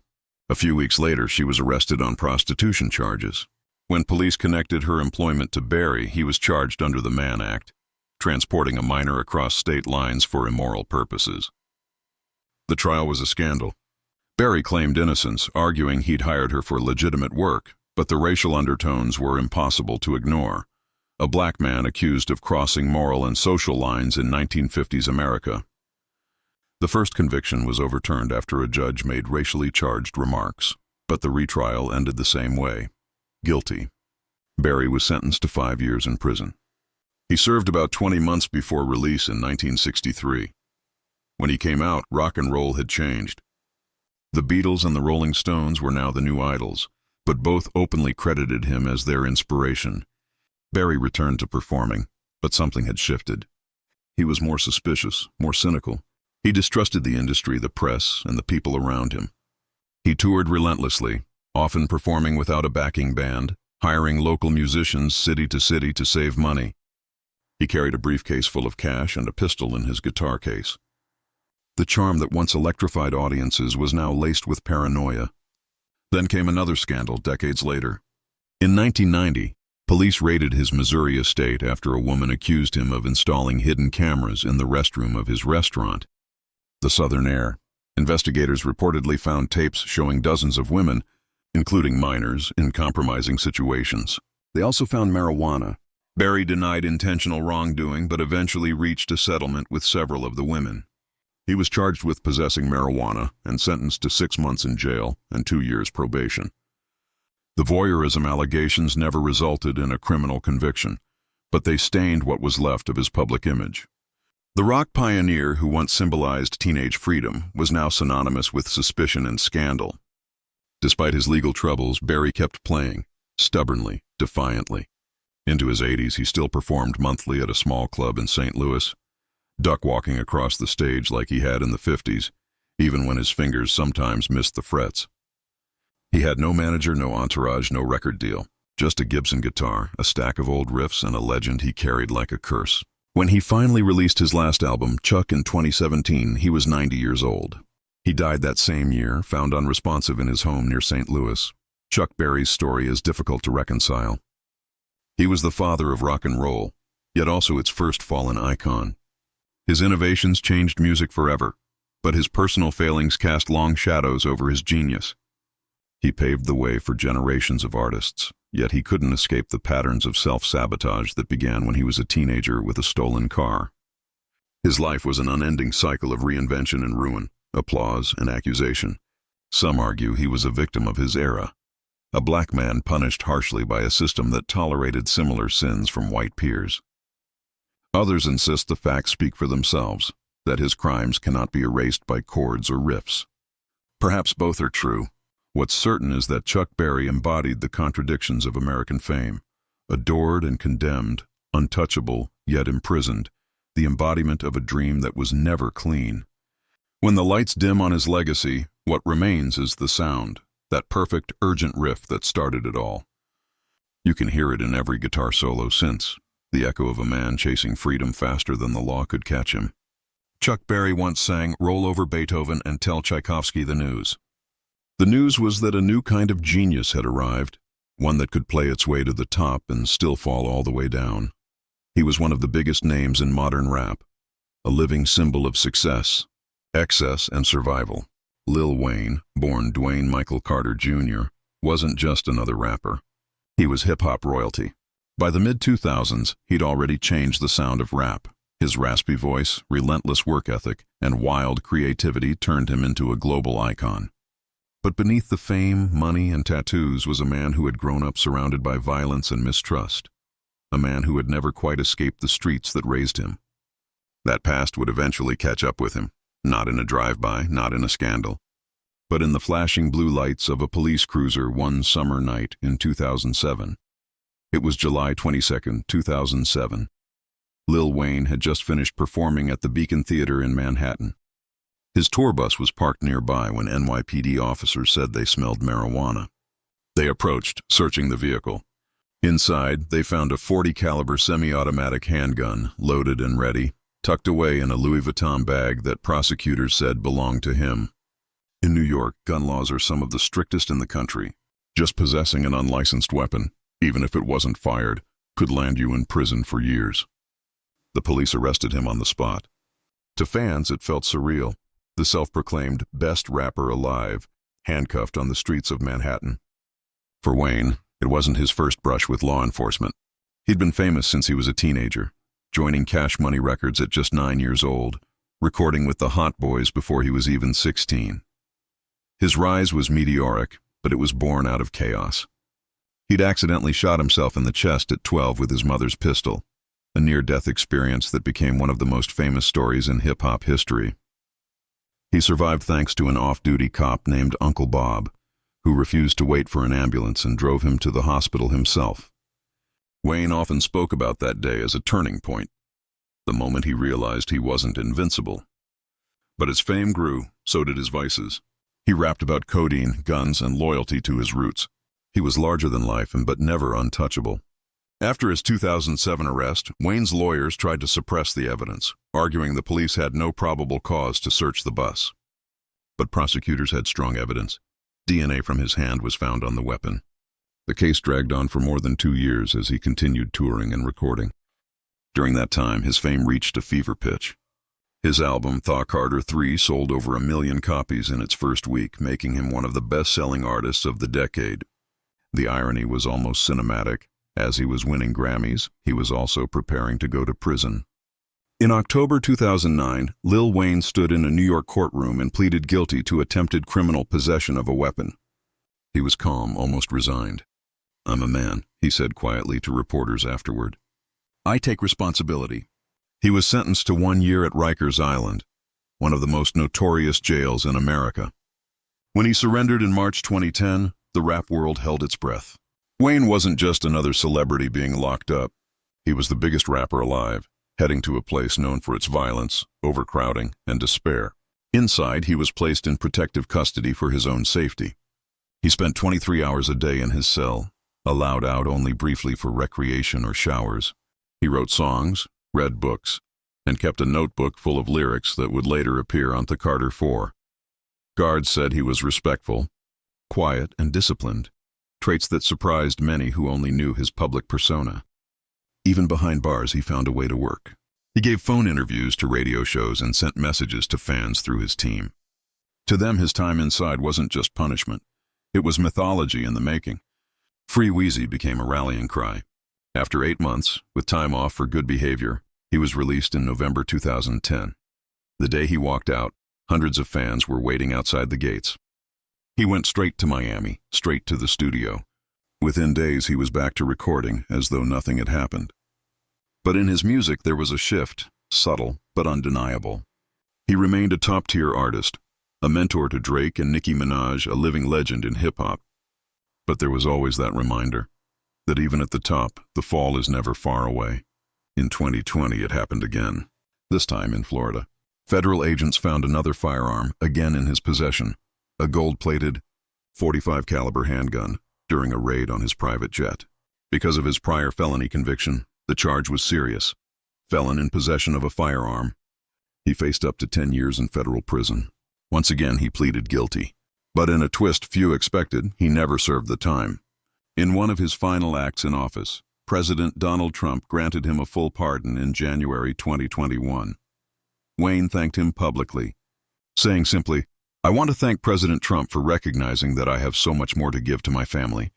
A few weeks later, she was arrested on prostitution charges. When police connected her employment to Barry, he was charged under the Mann Act, transporting a minor across state lines for immoral purposes. The trial was a scandal. Barry claimed innocence, arguing he'd hired her for legitimate work, but the racial undertones were impossible to ignore. A black man accused of crossing moral and social lines in 1950s America. The first conviction was overturned after a judge made racially charged remarks, but the retrial ended the same way. Guilty. Barry was sentenced to 5 years in prison. He served about 20 months before release in 1963. When he came out, rock and roll had changed. The Beatles and the Rolling Stones were now the new idols, but both openly credited him as their inspiration. Barry returned to performing, but something had shifted. He was more suspicious, more cynical. He distrusted the industry, the press, and the people around him. He toured relentlessly, often performing without a backing band, hiring local musicians city to save money. He carried a briefcase full of cash and a pistol in his guitar case. The charm that once electrified audiences was now laced with paranoia. Then came another scandal decades later. In 1990, police raided his Missouri estate after a woman accused him of installing hidden cameras in the restroom of his restaurant, the Southern Air. Investigators reportedly found tapes showing dozens of women, including minors, in compromising situations. They also found marijuana. Barry denied intentional wrongdoing but eventually reached a settlement with several of the women. He was charged with possessing marijuana and sentenced to 6 months in jail and 2 years probation. The voyeurism allegations never resulted in a criminal conviction, but they stained what was left of his public image. The rock pioneer who once symbolized teenage freedom was now synonymous with suspicion and scandal. Despite his legal troubles, Barry kept playing, stubbornly, defiantly. Into his 80s, he still performed monthly at a small club in St. Louis, duck-walking across the stage like he had in the 50s, even when his fingers sometimes missed the frets. He had no manager, no entourage, no record deal, just a Gibson guitar, a stack of old riffs, and a legend he carried like a curse. When he finally released his last album, Chuck, in 2017, he was 90 years old. He died that same year, found unresponsive in his home near St. Louis. Chuck Berry's story is difficult to reconcile. He was the father of rock and roll, yet also its first fallen icon. His innovations changed music forever, but his personal failings cast long shadows over his genius. He paved the way for generations of artists, yet he couldn't escape the patterns of self-sabotage that began when he was a teenager with a stolen car. His life was an unending cycle of reinvention and ruin, applause and accusation. Some argue he was a victim of his era, a black man punished harshly by a system that tolerated similar sins from white peers. Others insist the facts speak for themselves, that his crimes cannot be erased by chords or riffs. Perhaps both are true. What's certain is that Chuck Berry embodied the contradictions of American fame, adored and condemned, untouchable yet imprisoned, the embodiment of a dream that was never clean. When the lights dim on his legacy, what remains is the sound, that perfect, urgent riff that started it all. You can hear it in every guitar solo since, the echo of a man chasing freedom faster than the law could catch him. Chuck Berry once sang, "Roll over Beethoven and tell Tchaikovsky the news." The news was that a new kind of genius had arrived, one that could play its way to the top and still fall all the way down. He was one of the biggest names in modern rap, a living symbol of success, excess, and survival. Lil Wayne, born Dwayne Michael Carter Jr., wasn't just another rapper. He was hip-hop royalty. By the mid-2000s, he'd already changed the sound of rap. His raspy voice, relentless work ethic, and wild creativity turned him into a global icon. But beneath the fame, money, and tattoos was a man who had grown up surrounded by violence and mistrust. A man who had never quite escaped the streets that raised him. That past would eventually catch up with him, not in a drive-by, not in a scandal, but in the flashing blue lights of a police cruiser one summer night in 2007. It was July 22, 2007. Lil Wayne had just finished performing at the Beacon Theater in Manhattan. His tour bus was parked nearby when NYPD officers said they smelled marijuana. They approached, searching the vehicle. Inside, they found a .40 caliber semi-automatic handgun, loaded and ready, tucked away in a Louis Vuitton bag that prosecutors said belonged to him. In New York, gun laws are some of the strictest in the country. Just possessing an unlicensed weapon, even if it wasn't fired, could land you in prison for years. The police arrested him on the spot. To fans, it felt surreal. The self-proclaimed best rapper alive, handcuffed on the streets of Manhattan. For Wayne, it wasn't his first brush with law enforcement. He'd been famous since he was a teenager, joining Cash Money Records at just 9 years old, recording with the Hot Boys before he was even 16. His rise was meteoric, but it was born out of chaos. He'd accidentally shot himself in the chest at 12 with his mother's pistol, a near-death experience that became one of the most famous stories in hip-hop history. He survived thanks to an off-duty cop named Uncle Bob, who refused to wait for an ambulance and drove him to the hospital himself. Wayne often spoke about that day as a turning point, the moment he realized he wasn't invincible. But as fame grew, so did his vices. He rapped about codeine, guns, and loyalty to his roots. He was larger than life, but never untouchable. After his 2007 arrest, Wayne's lawyers tried to suppress the evidence, arguing the police had no probable cause to search the bus. But prosecutors had strong evidence. DNA from his hand was found on the weapon. The case dragged on for more than 2 years as he continued touring and recording. During that time, his fame reached a fever pitch. His album, Thaw Carter 3, sold over 1 million copies in its first week, making him one of the best-selling artists of the decade. The irony was almost cinematic. As he was winning Grammys, he was also preparing to go to prison. In October 2009, Lil Wayne stood in a New York courtroom and pleaded guilty to attempted criminal possession of a weapon. He was calm, almost resigned. "I'm a man," he said quietly to reporters afterward. "I take responsibility." He was sentenced to 1 year at Rikers Island, one of the most notorious jails in America. When he surrendered in March 2010, the rap world held its breath. Wayne wasn't just another celebrity being locked up. He was the biggest rapper alive, heading to a place known for its violence, overcrowding, and despair. Inside, he was placed in protective custody for his own safety. He spent 23 hours a day in his cell, allowed out only briefly for recreation or showers. He wrote songs, read books, and kept a notebook full of lyrics that would later appear on the Carter 4. Guards said he was respectful, quiet, and disciplined, traits that surprised many who only knew his public persona. Even behind bars, he found a way to work. He gave phone interviews to radio shows and sent messages to fans through his team. To them, his time inside wasn't just punishment. It was mythology in the making. Free Wheezy became a rallying cry. After 8 months, with time off for good behavior, he was released in November 2010. The day he walked out, hundreds of fans were waiting outside the gates. He went straight to Miami, straight to the studio. Within days, he was back to recording as though nothing had happened. But in his music, there was a shift, subtle but undeniable. He remained a top-tier artist, a mentor to Drake and Nicki Minaj, a living legend in hip-hop. But there was always that reminder that even at the top, the fall is never far away. In 2020, it happened again, this time in Florida. Federal agents found another firearm, again in his possession, a gold-plated .45 caliber handgun, during a raid on his private jet. Because of his prior felony conviction, the charge was serious. Felon in possession of a firearm. He faced up to 10 years in federal prison. Once again, he pleaded guilty. But in a twist few expected, he never served the time. In one of his final acts in office, President Donald Trump granted him a full pardon in January 2021. Wayne thanked him publicly, saying simply, "I want to thank President Trump for recognizing that I have so much more to give to my family,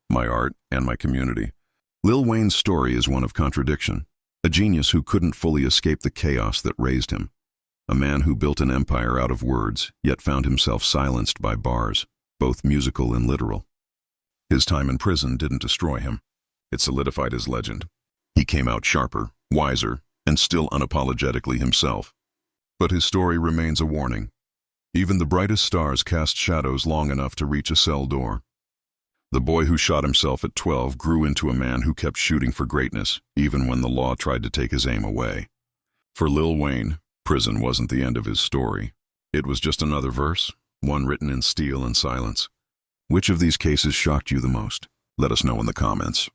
my art, and my community." Lil Wayne's story is one of contradiction, a genius who couldn't fully escape the chaos that raised him, a man who built an empire out of words, yet found himself silenced by bars. both musical and literal. His time in prison didn't destroy him. It solidified his legend. He came out sharper, wiser, and still unapologetically himself. But his story remains a warning. Even the brightest stars cast shadows long enough to reach a cell door. The boy who shot himself at 12 grew into a man who kept shooting for greatness, even when the law tried to take his aim away. For Lil Wayne, prison wasn't the end of his story. It was just another verse, one written in steel and silence. Which of these cases shocked you the most? Let us know in the comments.